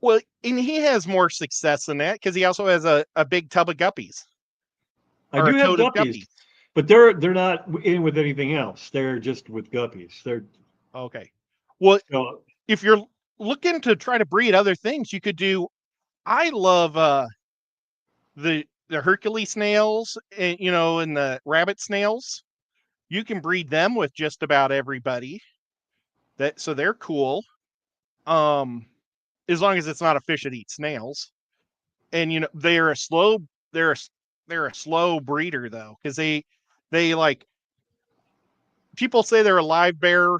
Well, and he has more success than that because he also has a big tub of guppies. I Or do a have toad of guppies, but they're not in with anything else. They're just with guppies. They're Okay. Well, so, if you're looking to try to breed other things, you could do. I love the Hercules snails, and and the rabbit snails. You can breed them with just about everybody. So they're cool. As long as it's not a fish that eats snails. And they're a slow breeder though, because they like, people say they're a live bear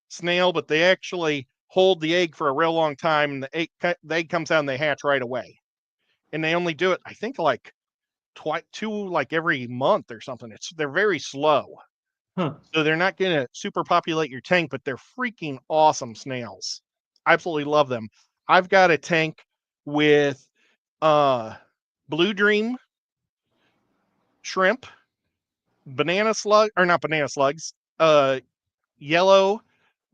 snail, but they actually hold the egg for a real long time, and the egg comes out and they hatch right away. And they only do it, I think, like every month or something. They're very slow. huh. So they're not going to super populate your tank, but they're freaking awesome snails. I absolutely love them. I've got a tank with blue dream shrimp, banana slug, or not banana slugs, yellow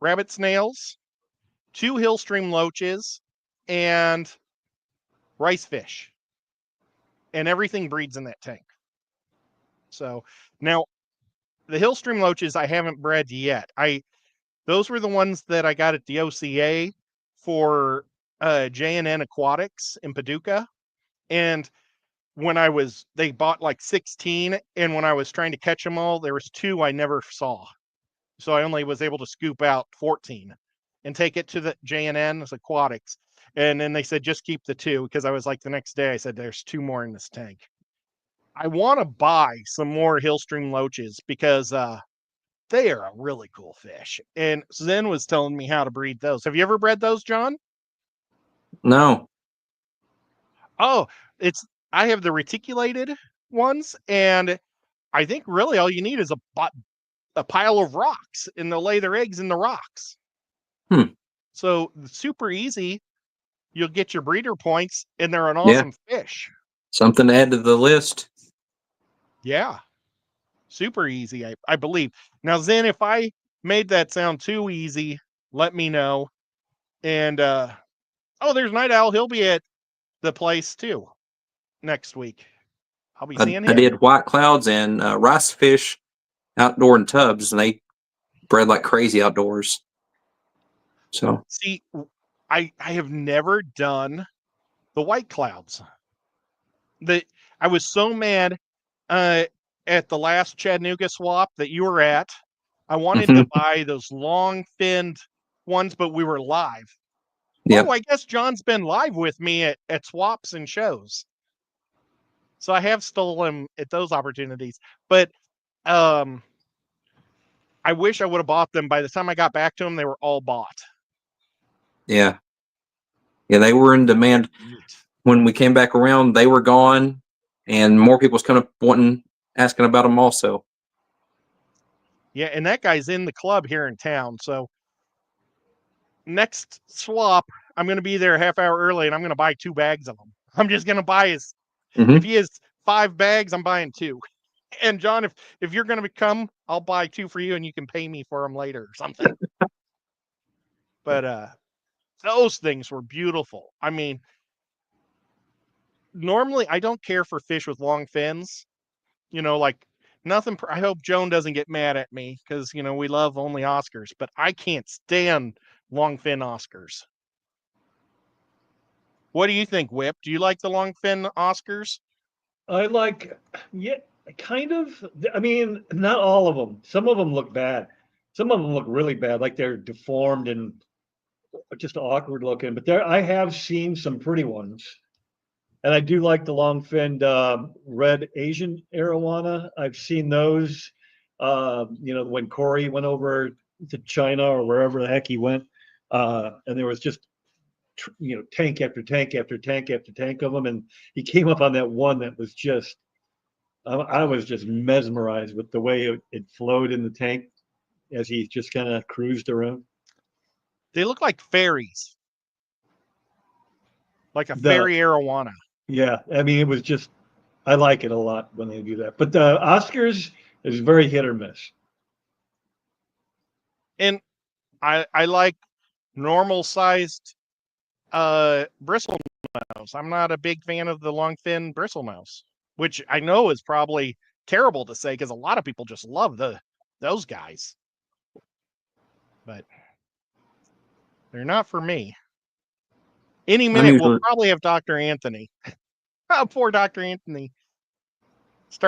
rabbit snails, 2 hillstream loaches, and rice fish. And everything breeds in that tank. So now the hillstream loaches I haven't bred yet. Those were the ones that I got at the OCA for J&N Aquatics in Paducah. And they bought like 16, and when I was trying to catch them all, there was 2 I never saw. So I only was able to scoop out 14 and take it to the J&N Aquatics. And then they said, just keep the 2, because I was like, the next day I said, there's 2 more in this tank. I want to buy some more hillstream loaches because they are a really cool fish. And Zen was telling me how to breed those. Have you ever bred those, John? No. Oh, I have the reticulated ones, and I think really all you need is a pile of rocks, and they'll lay their eggs in the rocks. So super easy. You'll get your breeder points, and they're an awesome fish. Something to add to the list. Yeah. Super easy, I believe. Now, Zen, if I made that sound too easy, let me know. And there's Night Owl. He'll be at the place too next week. I'll be seeing him. I did white clouds and rice fish outdoor in tubs, and they bred like crazy outdoors. So see, I have never done the white clouds. I was so mad at the last Chattanooga swap that you were at. I wanted to buy those long finned ones, but we were live. Yep. Oh, I guess John's been live with me at swaps and shows. So I have stolen at those opportunities, but I wish I would have bought them. By the time I got back to them, they were all bought. Yeah, they were in demand. When we came back around, they were gone, and more people's coming up asking about them also. Yeah, and that guy's in the club here in town. So next swap, I'm going to be there a half hour early, and I'm going to buy 2 bags of them. I'm just going to buy his. Mhm. If he has 5 bags, I'm buying 2. And John, if you're going to come, I'll buy 2 for you, and you can pay me for them later or something. But those things were beautiful. I mean, normally I don't care for fish with long fins. Like nothing. I hope Joan doesn't get mad at me because we love only Oscars, but I can't stand long fin Oscars. What do you think, Whip? Do you like the long fin Oscars? I like, yeah, kind of. I mean, not all of them. Some of them look bad. Some of them look really bad, like they're deformed and just awkward looking. But I have seen some pretty ones, and I do like the long finned red Asian arowana. I've seen those. When Corey went over to China or wherever the heck he went, and there was just tank after tank after tank after tank of them, and he came up on that one that was just. I was just mesmerized with the way it flowed in the tank as he just kind of cruised around. They look like fairies, like a fairy arowana. Yeah, I mean, it was just. I like it a lot when they do that, but the Oscars is very hit or miss. And I like normal sized bristle mouse. I'm not a big fan of the long fin bristle mouse, which I know is probably terrible to say because a lot of people just love those guys. But they're not for me. Any minute we'll probably have Dr. Anthony. Poor Dr. Anthony.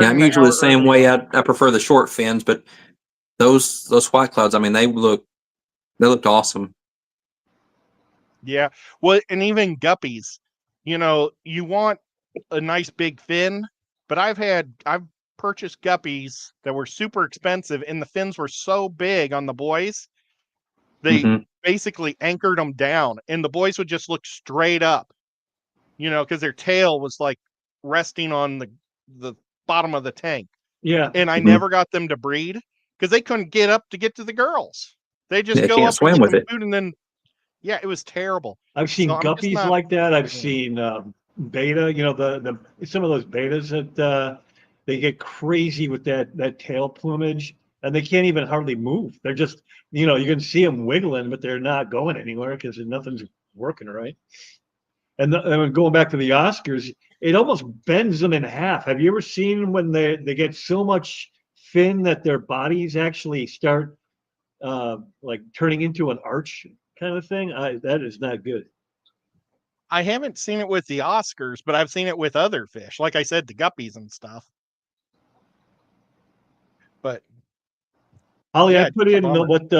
Yeah, I'm usually the same way. I prefer the short fins, but those white clouds, I mean, they looked awesome. Yeah. Well, and even guppies, you want a nice big fin, but I've purchased guppies that were super expensive and the fins were so big on the boys. They basically anchored them down and the boys would just look straight up, because their tail was like resting on the bottom of the tank. Yeah. And I never got them to breed because they couldn't get up to get to the girls. They just go up swim and with get it. Food and then, yeah, it was terrible. I've seen guppies like that. I've seen beta. The some of those betas that they get crazy with that tail plumage, and they can't even hardly move. They're just you can see them wiggling, but they're not going anywhere because nothing's working right. And going back to the Oscars, it almost bends them in half. Have you ever seen when they get so much fin that their bodies actually start like turning into an arch kind of thing? That is not good. I haven't seen it with the Oscars, but I've seen it with other fish. Like I said, the guppies and stuff. But Holly, I put in what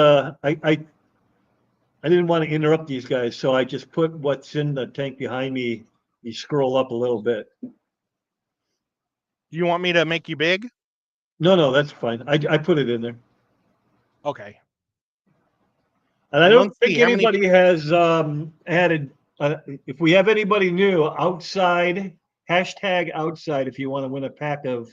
I didn't want to interrupt these guys, so I just put what's in the tank behind me. You scroll up a little bit. You want me to make you big? No, that's fine. I put it in there. Okay. And I don't think anybody has added. If we have anybody new outside, #outside if you want to win a pack of.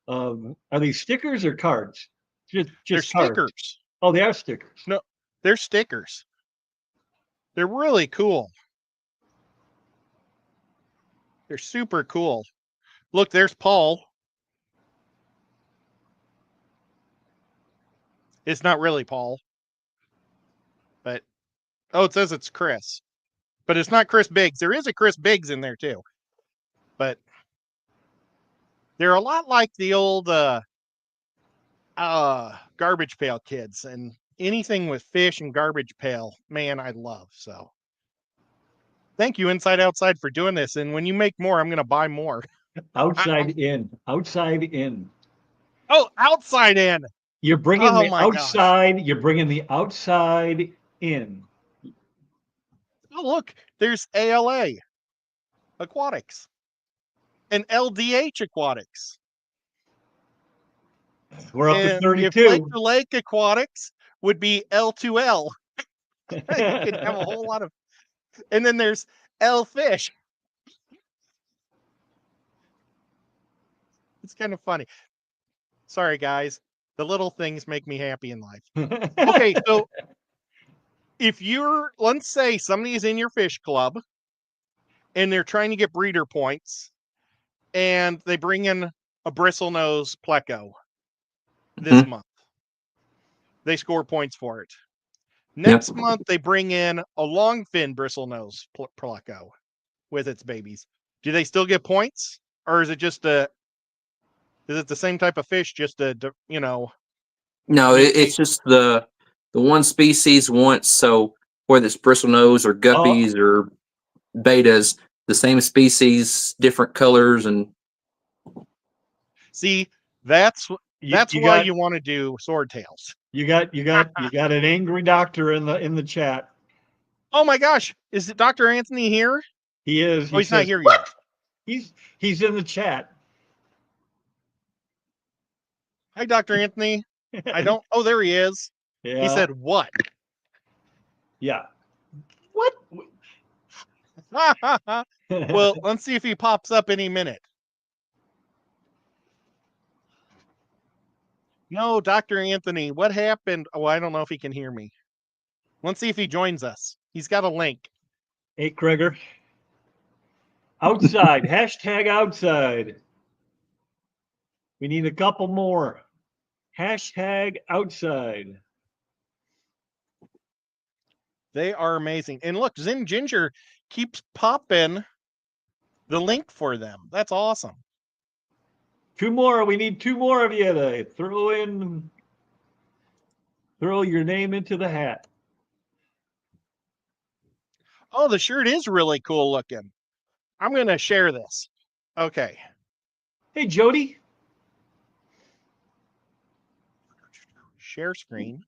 Are these stickers or cards? Just they're cards. stickers. Oh, they are stickers. No, they're stickers. They're really cool. They're super cool. Look, there's Paul. It's not really Paul. But, it says it's Chris. But it's not Chris Biggs. There is a Chris Biggs in there, too. But they're a lot like the old Garbage Pail Kids. And anything with fish and Garbage Pail, man, I love. So thank you, Inside Outside, for doing this. And when you make more, I'm going to buy more. Outside in. Oh, outside in. You're bringing the outside. Gosh. You're bringing the outside in. Oh, look, there's ALA Aquatics and LDH Aquatics. We're up to 32. If Lake to Lake Aquatics would be L2L. You could have a whole lot of. And then there's L Fish. It's kind of funny. Sorry, guys. The little things make me happy in life. Okay, so if let's say somebody is in your fish club and they're trying to get breeder points and they bring in a bristlenose pleco this month. They score points for it. Next month, they bring in a long fin bristlenose pleco with its babies. Do they still get points? Or is it just is it the same type of fish, just No, it's just the one species once. So whether it's bristlenose or guppies or betas, the same species, different colors, and see, that's why you want to do swordtails. You got an angry doctor in the chat. Oh my gosh, is it Dr. Anthony here? He is. He's not here yet. He's in the chat. Hi, Dr. Anthony. Oh, there he is. Yeah. He said what? Yeah. What? Well, let's see if he pops up any minute. No, Dr. Anthony, what happened? Oh, I don't know if he can hear me. Let's see if he joins us. He's got a link. Hey, Kreger. Outside. Hashtag outside. We need a couple more. Hashtag outside. They are amazing. And look, Zen Ginger keeps popping the link for them. That's awesome. 2 more. We need 2 more of you to throw your name into the hat. Oh, the shirt is really cool looking. I'm going to share this. Okay. Hey, Jody. Share screen.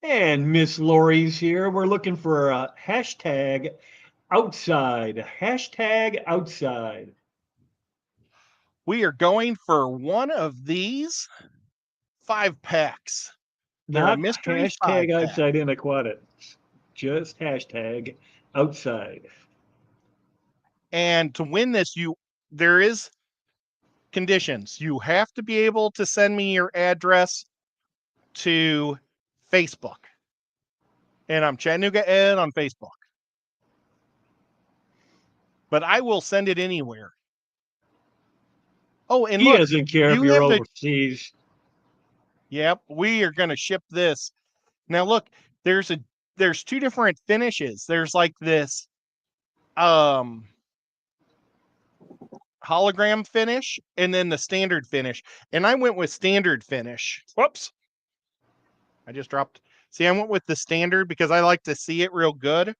And Miss Lori's here. We're looking for a hashtag outside. Hashtag outside. We are going for one of these 5-packs. Not mystery hashtag 5-pack. outside in aquatics. Just hashtag outside. And to win this, there is conditions. You have to be able to send me your address to Facebook. And I'm Chattanooga Ed on Facebook. But I will send it anywhere. Oh, and He look, doesn't care if you're overseas. Yep, we are going to ship this. Now look, there's 2 different finishes. There's like this hologram finish and then the standard finish. And I went with standard finish. Whoops. I just dropped. See, I went with the standard because I like to see it real good.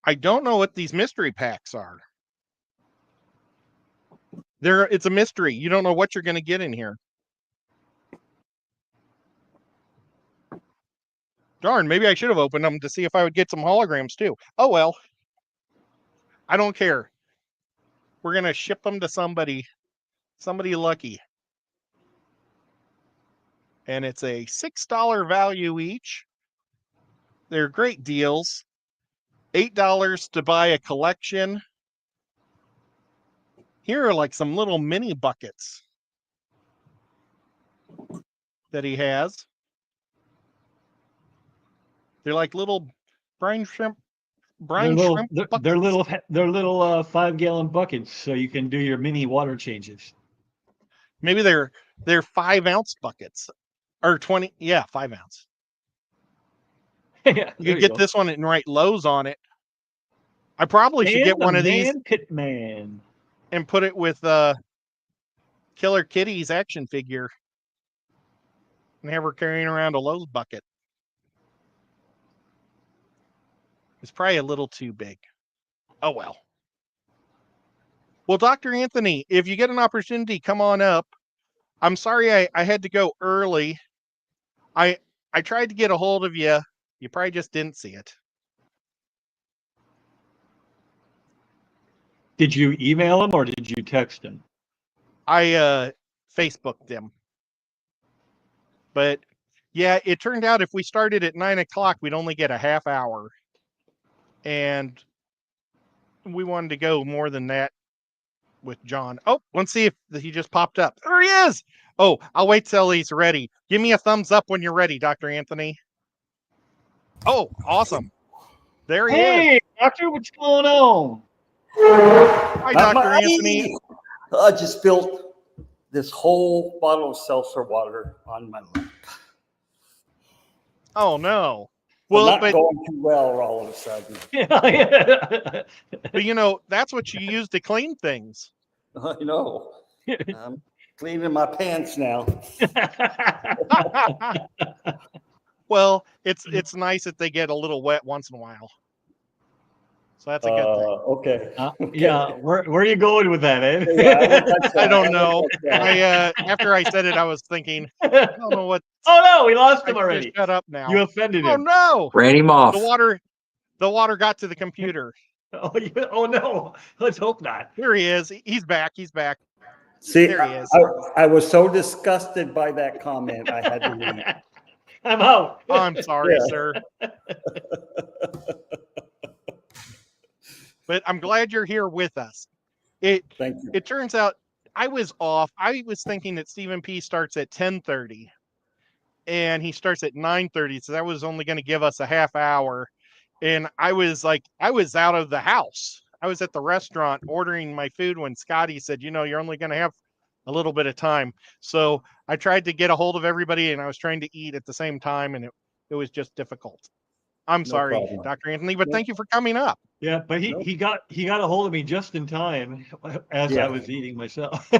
I don't know what these mystery packs are. It's a mystery. You don't know what you're going to get in here. Darn, maybe I should have opened them to see if I would get some holograms too. Oh, well. I don't care. We're going to ship them to somebody lucky. And it's a $6 value each. They're great deals. $8 to buy a collection. Here are like some little mini buckets that he has. They're like little brine shrimp. They're little 5-gallon buckets, so you can do your mini water changes. Maybe they're 5-ounce buckets, or 20. Yeah, 5 ounce. Yeah, you get this one and write Lowe's on it. I probably should get one of these Pitman and put it with Killer Kitty's action figure and have her carrying around a Lowe's bucket. It's probably a little too big. Oh, well. Well, Dr. Anthony, if you get an opportunity, come on up. I'm sorry I had to go early. I tried to get a hold of you. You probably just didn't see it. Did you email him or did you text him? I Facebooked him. But yeah, it turned out if we started at 9 o'clock, we'd only get a half hour. And we wanted to go more than that with John. Oh, let's see if he just popped up. There he is. Oh, I'll wait till he's ready. Give me a thumbs up when you're ready, Dr. Anthony. Oh, awesome. There he is. Hey, doctor, what's going on? Hi, Not Dr. my- Anthony. I just spilled this whole bottle of seltzer water on my lap. Oh, no. Well, Well, not but going too well all of a sudden. you know, that's what you use to clean things. I know. I'm cleaning my pants now. Well, it's nice that they get a little wet once in a while. So that's a good thing. Okay. Yeah, where are you going with that, Ed? I don't know. After I said it, I was thinking, I don't know what. Oh no, we lost I him should already. shut up now. You offended Oh him. no! Ran him off. The water got to the computer. Oh no, let's hope not. Here he is. He's back. He's back. See, There he is. I was so disgusted by that comment, I had to leave. I'm out. Oh, I'm sorry, Yeah. sir. But I'm glad you're here with us. Thank you. It turns out I was off. I was thinking that Stephen P starts at 10:30 and he starts at 9:30. So that was only going to give us a half hour. And I was out of the house. I was at the restaurant ordering my food when Scotty said, you know, you're only going to have a little bit of time. So I tried to get a hold of everybody and I was trying to eat at the same time. And it was just difficult. I'm sorry, problem. Dr. Anthony, but No. thank you for coming up. Yeah, but he got a hold of me just in time as Yeah. I was eating myself.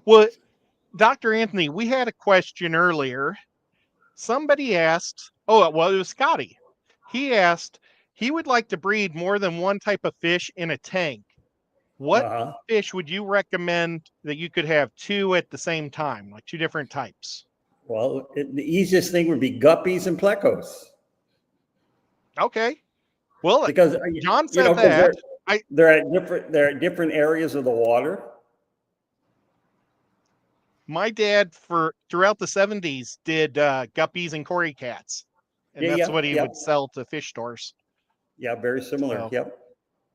Well, Dr. Anthony, we had a question earlier. Somebody asked, it was Scotty. He asked, he would like to breed more than one type of fish in a tank. What Uh-huh. fish would you recommend that you could have two at the same time, like two different types? Well, the easiest thing would be guppies and plecos. Okay. Well, Because John you said know, 'cause that. they're at different areas of the water. My dad throughout the 70s did guppies and Cory cats. And Yeah, that's yeah, what he yeah. would sell to fish stores. Yeah, very similar. So- Yep.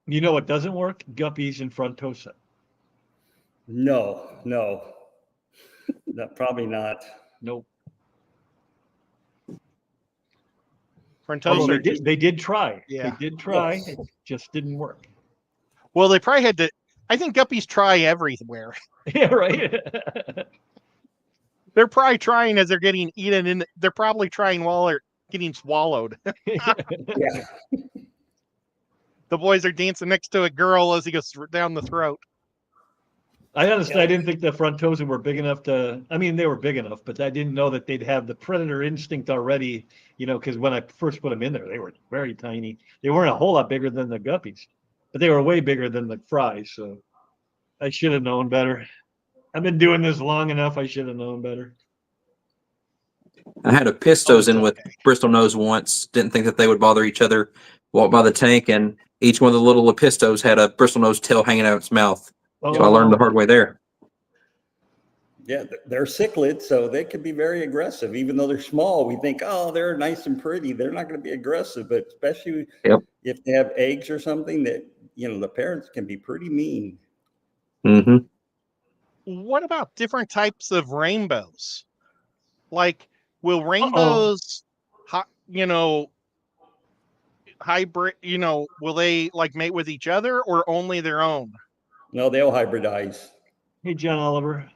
You know what doesn't work? Guppies and frontosa. No, probably not. Nope. Frontosa. They did try. Yeah. They did try. Yes. It just didn't work. Well, they probably had to. I think guppies try everywhere. Yeah, right. They're probably trying as they're getting eaten, and they're probably trying while they're getting swallowed. Yeah. The boys are dancing next to a girl as he goes down the throat. I honestly, I didn't think the frontosa were big enough to. I mean, they were big enough, but I didn't know that they'd have the predator instinct already. You know, because when I first put them in there, they were very tiny. They weren't a whole lot bigger than the guppies, but they were way bigger than the fries. So I should have known better. I've been doing this long enough. I should have known better. I had a pistos in with okay. Bristol nose once. Didn't think that they would bother each other. Walked by the tank, and each one of the little lepistos had a Bristol nose tail hanging out its mouth. So I learned the hard way there. Yeah, they're cichlids, so they can be very aggressive. Even though they're small, we think, oh, they're nice and pretty. They're not going to be aggressive, but especially if they have eggs or something, that the parents can be pretty mean. Mm-hmm. What about different types of rainbows? Like, will rainbows, hybrid? Will they like mate with each other or only their own? No, they'll hybridize. Hey, John Oliver.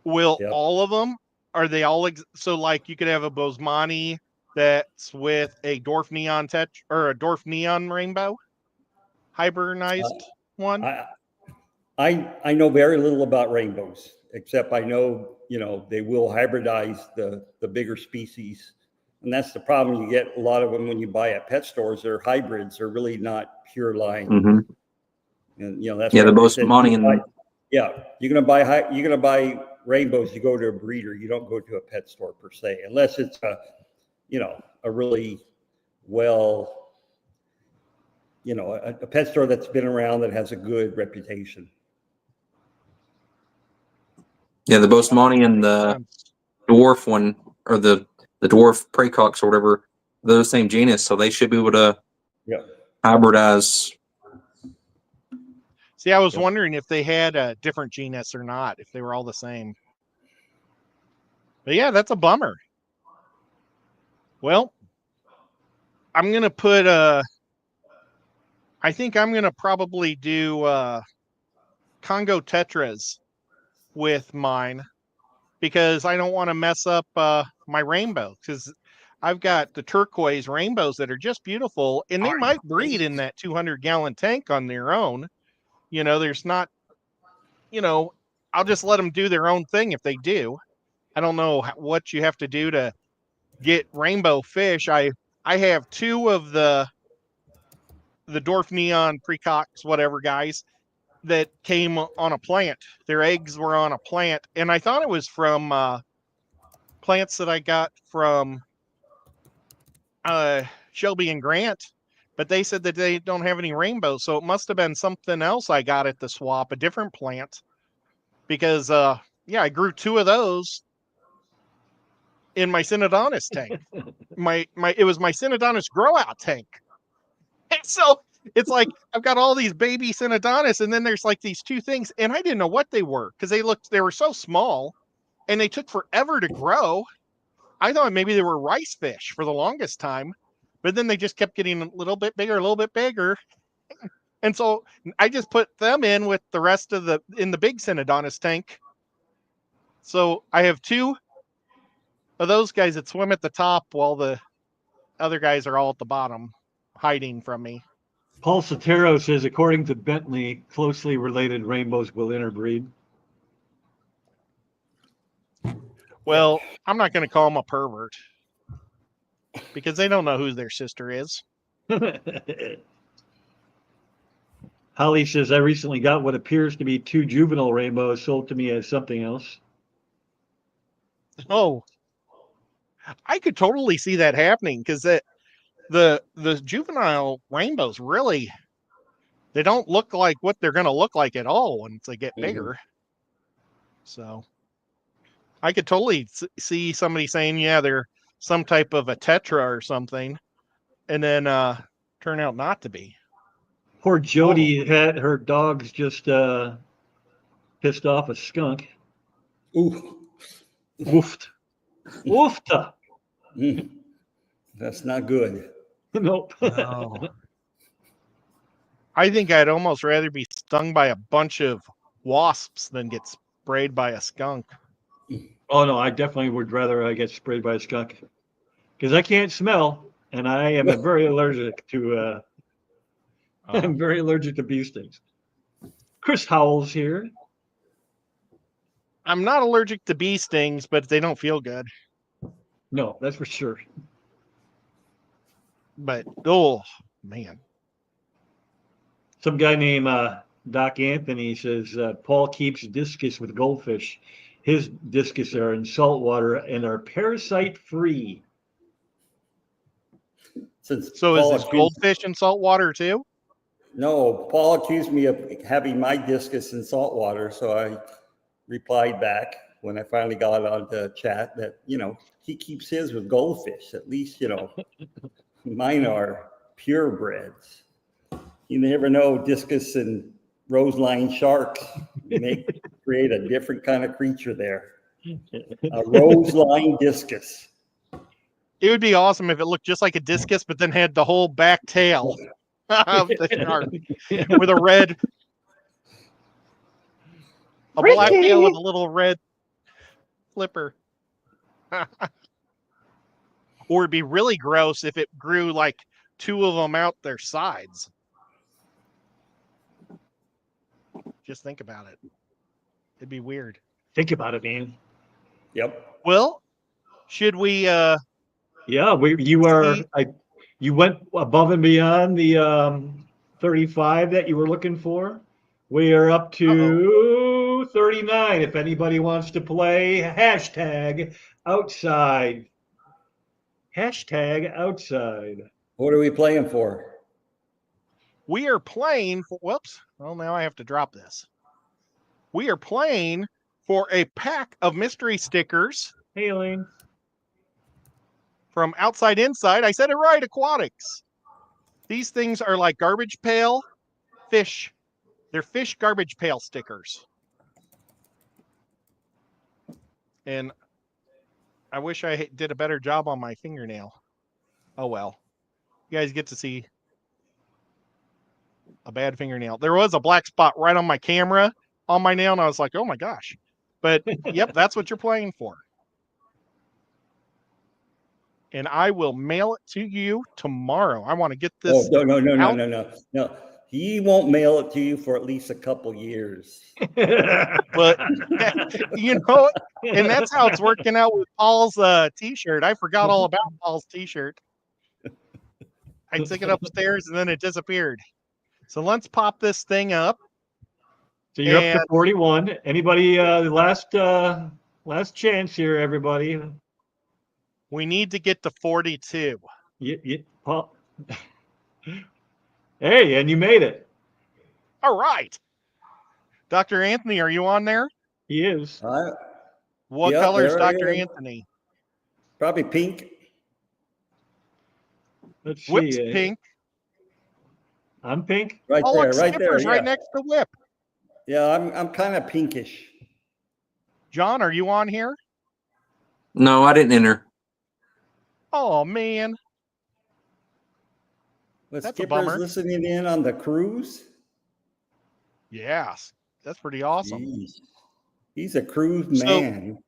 Will Yep. all of them? Are they all so? Like, you could have a Bosemani that's with a dwarf neon or a dwarf neon rainbow, hybridized one. I know very little about rainbows, except I know, they will hybridize the bigger species. And that's the problem. You get a lot of them when you buy at pet stores. They're hybrids. They're really not pure line. Mm-hmm. And that's Yeah, why the they said Bosemani you buy- and yeah, you're gonna buy rainbows. You go to a breeder. You don't go to a pet store per se, unless it's a really well, a pet store that's been around that has a good reputation. yeah, the Bosemani and the dwarf one, or the dwarf praecox or whatever, they're the same genus, so they should be able to Yeah. hybridize See, I was Yep. wondering if they had a different genus or not, if they were all the same. But yeah, that's a bummer. Well, I'm gonna put I think I'm gonna probably do Congo Tetras with mine because I don't want to mess up my rainbow because I've got the turquoise rainbows that are just beautiful and they might breed in that 200-gallon tank on their own. You know, there's not, you know, I'll just let them do their own thing if they do. I don't know what you have to do to get rainbow fish. I have 2 of the dwarf neon precox whatever guys that came on a plant. Their eggs were on a plant, and I thought it was from plants that I got from Shelby and Grant, but they said that they don't have any rainbows, so it must have been something else I got at the swap, a different plant, because yeah, I grew 2 of those in my Synodontis tank. It was my Synodontis grow out tank. And so it's like I've got all these baby Synodontis, and then there's like these 2 things, and I didn't know what they were because they were so small and they took forever to grow. I thought maybe they were rice fish for the longest time, but then they just kept getting a little bit bigger, a little bit bigger. And so I just put them in with the rest of in the big Synodontis tank. So I have 2 of those guys that swim at the top while the other guys are all at the bottom hiding from me. Paul Sotero says, according to Bentley, closely related rainbows will interbreed. Well, I'm not going to call them a pervert because they don't know who their sister is. Holly says, I recently got what appears to be 2 juvenile rainbows sold to me as something else. Oh, I could totally see that happening because the juvenile rainbows really, they don't look like what they're going to look like at all once they get bigger. So I could totally see somebody saying, yeah, they're some type of a tetra or something, and then turn out not to be. Poor Jody had her dogs just pissed off a skunk. Ooh, Woofed. Woofed. that's not good. Nope. I think I'd almost rather be stung by a bunch of wasps than get sprayed by a skunk. Oh no, I definitely would rather I get sprayed by a skunk because I can't smell, and I am very allergic to. I'm very allergic to bee stings. Chris Howell's here. I'm not allergic to bee stings, but they don't feel good. No, that's for sure. But oh man, Some guy named Doc Anthony says Paul keeps discus with goldfish. His discus are in salt water and are parasite free. Since so Paul is this goldfish in salt water too? No, Paul accused me of having my discus in salt water, so I replied back when I finally got on the chat that, you know, he keeps his with goldfish. At least, you know, mine are purebreds. You never know, discus and roseline sharks may create a different kind of creature there. A roseline discus. It would be awesome if it looked just like a discus, but then had the whole back tail of the shark with a black tail with a little red flipper. Or it'd be really gross if it grew like 2 of them out their sides. Just think about it. It'd be weird. Think about it, man. Yep. Well, should we Yeah, you went above and beyond the 35 that you were looking for. We are up to 39. If anybody wants to play, hashtag outside. Hashtag outside. What are we playing for? We are playing for, whoops, well, now I have to drop this. We are playing for a pack of mystery stickers Hey, Elaine. from Outside Inside. I said it right, Aquatics. These things are like garbage pail fish They're fish garbage pail stickers. And I wish I did a better job on my fingernail. Oh well. You guys get to see a bad fingernail. There was a black spot right on my camera on my nail, and I was like, oh my gosh. But yep, that's what you're playing for. And I will mail it to you tomorrow. I want to get this. Oh, no. out. He won't mail it to you for at least a couple years. But you know, and that's how it's working out with Paul's t-shirt. I forgot all about Paul's t-shirt. I took it upstairs and then it disappeared. So let's pop this thing up. So you're up to 41. Anybody last chance here, everybody. We need to get to 42. Paul. Hey, and you made it. All right. Dr. Anthony, are you on there? He is. What Yep, color is there I Dr. am. Anthony? Probably pink. Let's see. Whip's pink. I'm pink. Right Oh, there, look, right there. Skipper's Yeah. right next to Whip. Yeah, I'm kind of pinkish. John, are you on here? No, I didn't enter. Oh, man. Was That's a Skipper's bummer. listening in on the cruise? Yes. That's pretty awesome. Jeez. He's a cruise So- man.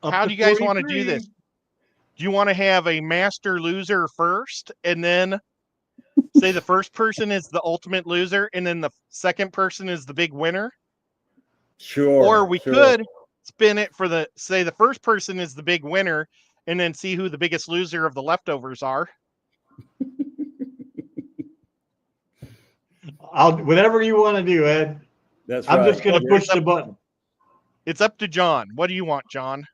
How do you guys want to do this? Do you want to have a master loser first and then say the first person is the ultimate loser and then the second person is the big winner? Sure. Or we sure. could spin it for the first person is the big winner and then see who the biggest loser of the leftovers are. Whatever you want to do, Ed. That's I'm right. just going to push the button. It's up to John. What do you want, John?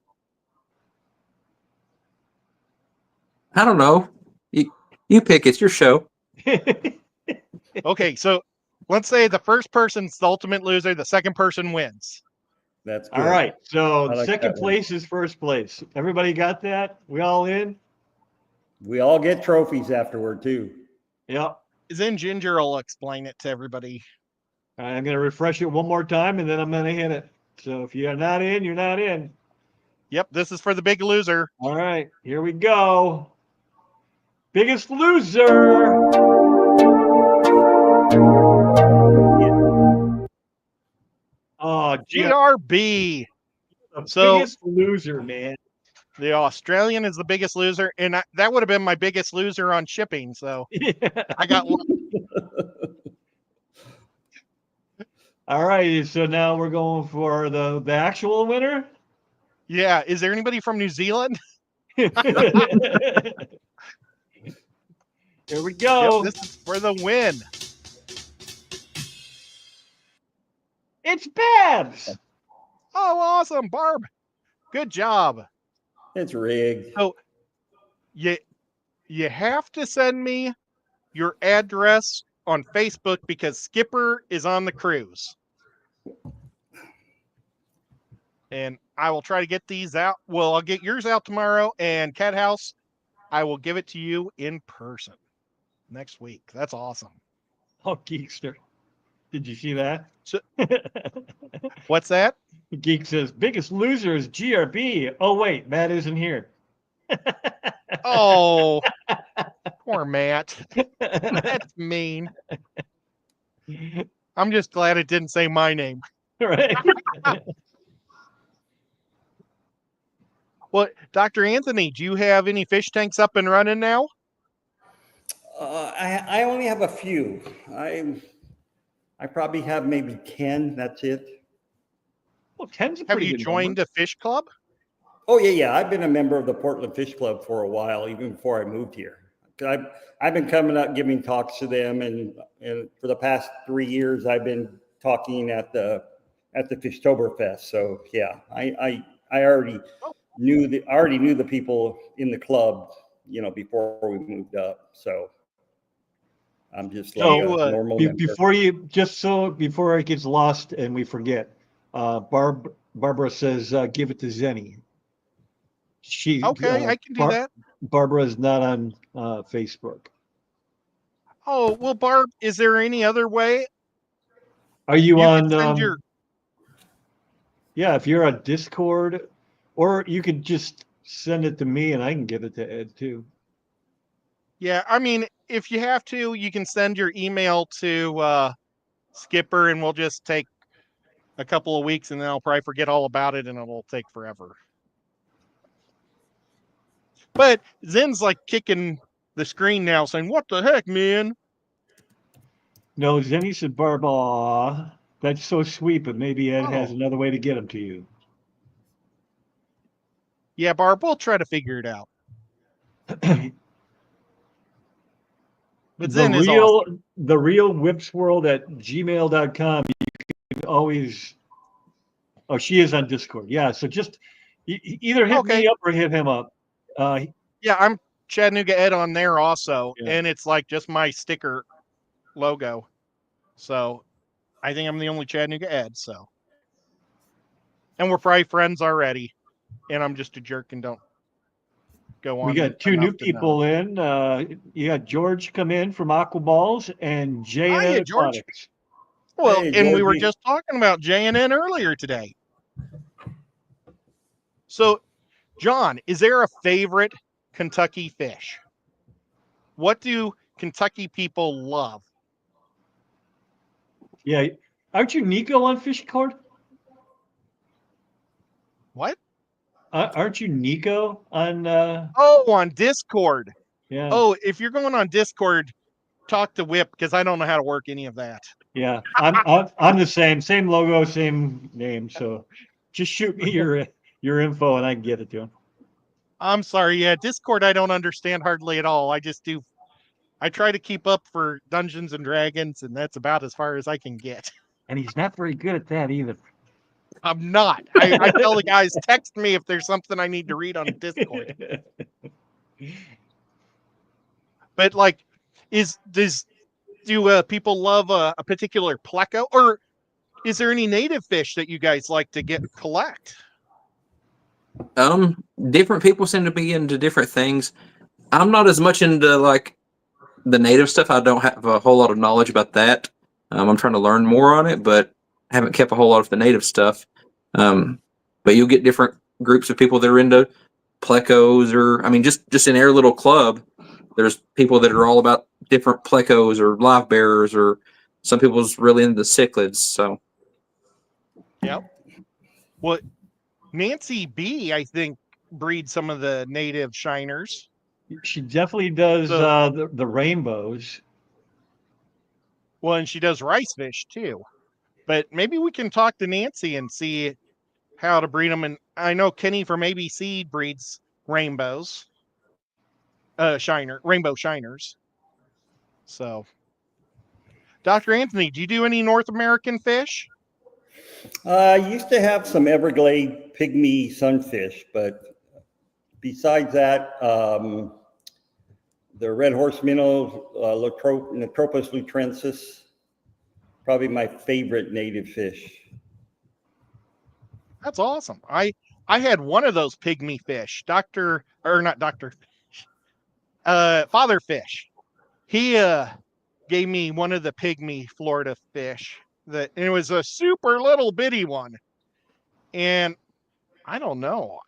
I don't know. You pick. It's your show. Okay, so let's say the first person's the ultimate loser, the second person wins. That's good. All right. So I like second that one. place is first place. Everybody got that? We all in? We all get trophies afterward too. Yep. Then Ginger will explain it to everybody. All right, I'm going to refresh it one more time and then I'm going to hit it. So if you're not in, you're not in. Yep, this is for the big loser. All right, here we go. Biggest loser. Oh, GRB. the So- biggest loser, man. The Australian is the biggest loser, and that would have been my biggest loser on shipping. So I got one. All right, so now we're going for the actual winner. Yeah, is there anybody from New Zealand? Here we go. Yep, this is for the win. It's Babs. Oh, awesome, Barb. Good job. It's rigged. You have to send me your address on Facebook because Skipper is on the cruise. And I will try to get these out. Well, I'll get yours out tomorrow, and Cat House, I will give it to you in person next week. That's awesome. Oh, Geekster. Did you see that? What's that? Geek says, biggest loser is GRB. Oh, wait, Matt isn't here. Oh, poor Matt. That's mean. I'm just glad it didn't say my name. Right. Well, Dr. Anthony, do you have any fish tanks up and running now? I only have a few. I probably have maybe 10. That's it. Well, 10's a Have pretty you good joined a fish club? Oh yeah. I've been a member of the Portland Fish Club for a while, even before I moved here. I've been coming up giving talks to them, and for the past 3 years I've been talking at the Fishtoberfest. So yeah, I already knew the people in the club, before we moved up. So I'm just like So, a normal member. Before it gets lost and we forget, Barbara says, give it to Zenny. Okay, I can do that. Barbara is not on Facebook. Oh, well, Barb, is there any other way Are you You on, can send your yeah, if you're on Discord, or you could just send it to me and I can give it to Ed too. Yeah, I mean, if you have to, you can send your email to Skipper, and we'll just take a couple of weeks, and then I'll probably forget all about it, and it'll take forever. But Zen's like kicking the screen now, saying, "What the heck, man?" No, Zenny said, Barb, aw, that's so sweet, but maybe Ed has Oh. another way to get them to you. Yeah, Barb, we'll try to figure it out. But Zen is awesome. The real whipsworld at gmail.com. You can always, oh, she is on Discord. Yeah. So just either hit Okay. me up or hit him up. Yeah, I'm Chattanooga Ed on there also, Yeah. and it's like just my sticker logo. So I think I'm the only Chattanooga Ed. So, and we're probably friends already, and I'm just a jerk and don't go on. We got two enough new to know. people in. You got George come in from Aquaballs and J&N Hiya, George. Aquatics. Well, Hey, and we were Georgie. just talking about J&N earlier today. So, John, is there a favorite Kentucky fish? What do Kentucky people love? Yeah. Aren't you Nico on Fish Court? What? Aren't you Nico on? Oh, on Discord. Yeah. Oh, if you're going on Discord, talk to Whip because I don't know how to work any of that. Yeah. I'm the same logo, same name. So just shoot me your info and I can get it to him. I'm sorry. Yeah, Discord, I don't understand hardly at all. I just do. I try to keep up for Dungeons and Dragons, and that's about as far as I can get. And he's not very good at that either. I'm not. I tell the guys, text me if there's something I need to read on Discord. But like, do people love a particular pleco, or is there any native fish that you guys like to collect? Different people seem to be into different things. I'm not as much into like the native stuff. I don't have a whole lot of knowledge about that. I'm trying to learn more on it, but haven't kept a whole lot of the native stuff. But you'll get different groups of people that are into plecos, or I mean, just in our little club, there's people that are all about different plecos or live bearers, or some people's really into cichlids. So, Yep. Well, Nancy B, I think, breeds some of the native shiners. She definitely does the rainbows. Well, and she does rice fish too. But maybe we can talk to Nancy and see how to breed them. And I know Kenny from ABC breeds rainbow shiners. So, Dr. Anthony, do you do any North American fish? I used to have some Everglade pygmy sunfish, but besides that, the red horse minnow, Natropus lutrensis, probably my favorite native fish. That's awesome. I had one of those pygmy fish, Father Fish. He gave me one of the pygmy Florida fish and it was a super little bitty one. And I don't know.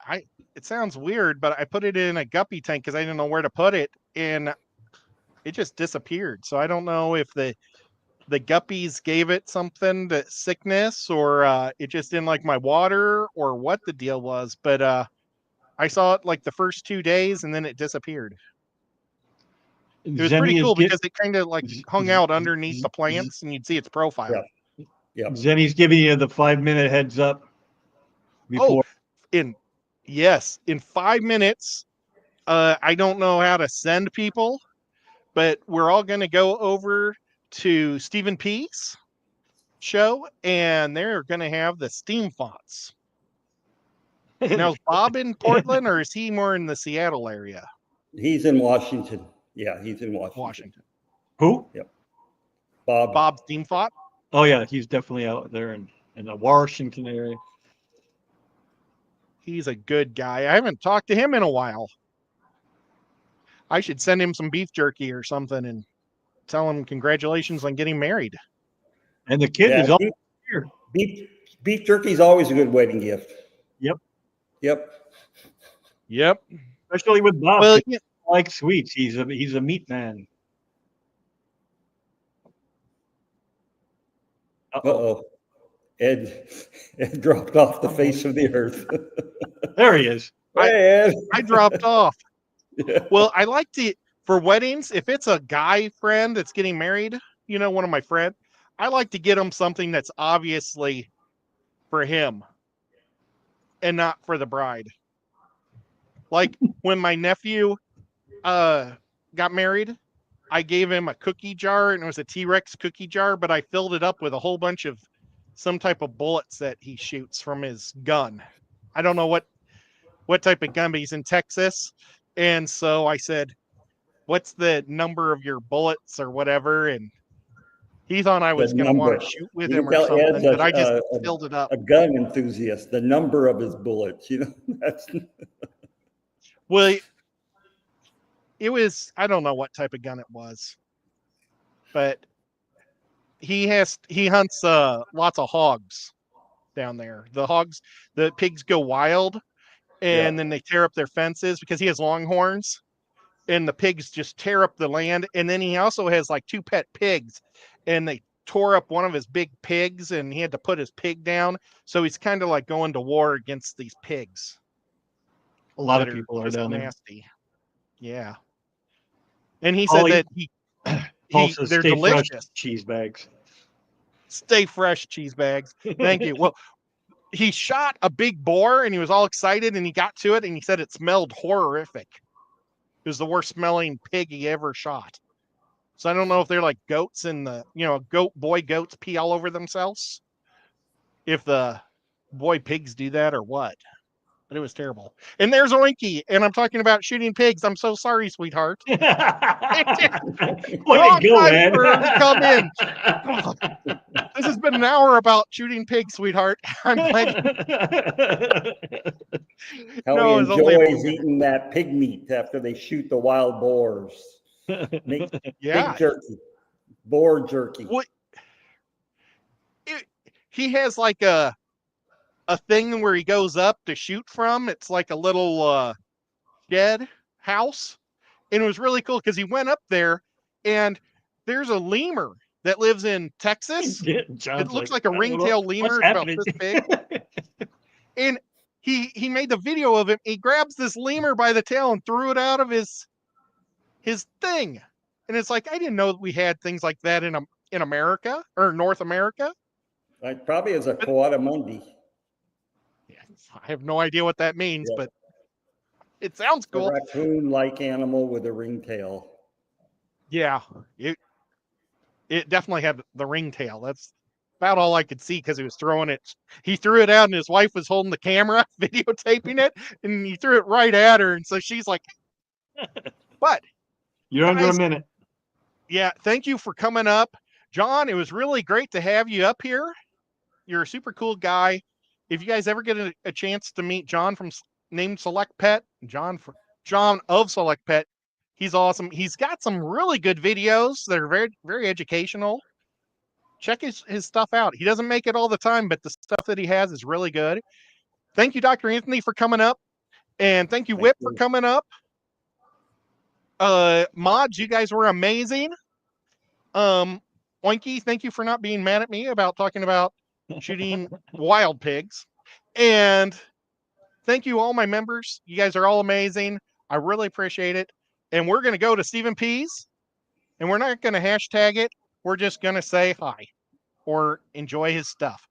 It sounds weird, but I put it in a guppy tank because I didn't know where to put it, and it just disappeared. So I don't know if the guppies gave it something, the sickness, or it just didn't like my water, or what the deal was. But I saw it like the first 2 days, and then it disappeared. It was pretty cool because it kind of like hung out underneath the plants, and you'd see its profile. Yeah. Zenny's giving you the 5-minute heads up before. In 5 minutes. I don't know how to send people, but we're all going to go over to Stephen P's show, and they're going to have the steam fonts. Now, is Bob in Portland, or is he more in the Seattle area? He's in Washington. Yeah, he's in Washington. Who? Yep. Bob Steam Font? Oh yeah, he's definitely out there in the Washington area. He's a good guy. I haven't talked to him in a while. I should send him some beef jerky or something and tell him congratulations on getting married. And the kid is Yeah, all beef, beef jerky is always a good wedding gift. Yep. Yep. Yep. especially with Bob. Well, 'Cause he likes sweets. He's a meat man. Uh-oh. Ed dropped off the face of the earth. There he is. Hey, Ed. I dropped off. Yeah. Well, I like to, for weddings, if it's a guy friend that's getting married, one of my friends, I like to get him something that's obviously for him and not for the bride. Like when my nephew got married, I gave him a cookie jar, and it was a T-Rex cookie jar, but I filled it up with a whole bunch of some type of bullets that he shoots from his gun. I don't know what type of gun, but he's in Texas. And so I said, what's the number of your bullets or whatever? And he thought I was going to want to shoot with You him can or tell something, Ed's but I just filled it up. a gun enthusiast. The number of his bullets, that's Well, it was, I don't know what type of gun it was, but he hunts lots of hogs down there. The pigs go wild, and then they tear up their fences because he has longhorns, and the pigs just tear up the land. And then he also has like 2 pet pigs, and they tore up one of his big pigs, and he had to put his pig down. So he's kind of like going to war against these pigs. A lot of people are just down there. nasty. Yeah. And he said that Paul says they're stay delicious. fresh cheese bags. Stay fresh cheese bags. Thank you. Well, he shot a big boar, and he was all excited, and he got to it, and he said it smelled horrific. It was the worst smelling pig he ever shot. So I don't know if they're like goats, and boy goats pee all over themselves, if the boy pigs do that or what. But it was terrible. And there's Oinky, and I'm talking about shooting pigs. I'm so sorry, sweetheart. Way to Wrong go, time man. for her to come in. This has been an hour about shooting pigs, sweetheart. I'm glad. how No, he it's only a enjoys minute. eating that pig meat after they shoot the wild boars. Yeah. Pig jerky, boar jerky. What? He has like a thing where he goes up to shoot from. It's like a little shed house, and it was really cool because he went up there, and there's a lemur that lives in Texas. It looks like a ringtail lemur. It's about this big. And he made the video of him. He grabs this lemur by the tail and threw it out of his thing. And it's like, I didn't know that we had things like that in America or North America. Like probably as a coatamundi. I have no idea what that means, Yeah. but it sounds A cool. raccoon-like animal with a ringtail. Yeah, it definitely had the ringtail. That's about all I could see because he was throwing it. He threw it out, and his wife was holding the camera, videotaping it, and he threw it right at her. And so she's like, "But You're under a guys, minute. yeah, thank you for coming up, John. It was really great to have you up here. You're a super cool guy. If you guys ever get a chance to meet John from Named Select Pet, John of Select Pet, he's awesome. He's got some really good videos that are very, very educational. Check his stuff out. He doesn't make it all the time, but the stuff that he has is really good. Thank you, Dr. Anthony, for coming up. And thank you, Whip, for coming up. Mods, you guys were amazing. Oinky, thank you for not being mad at me about talking about shooting wild pigs. And thank you, all my members. You guys are all amazing. I really appreciate it. And we're going to go to Stephen Pease, and we're not going to hashtag it. We're just going to say hi or enjoy his stuff.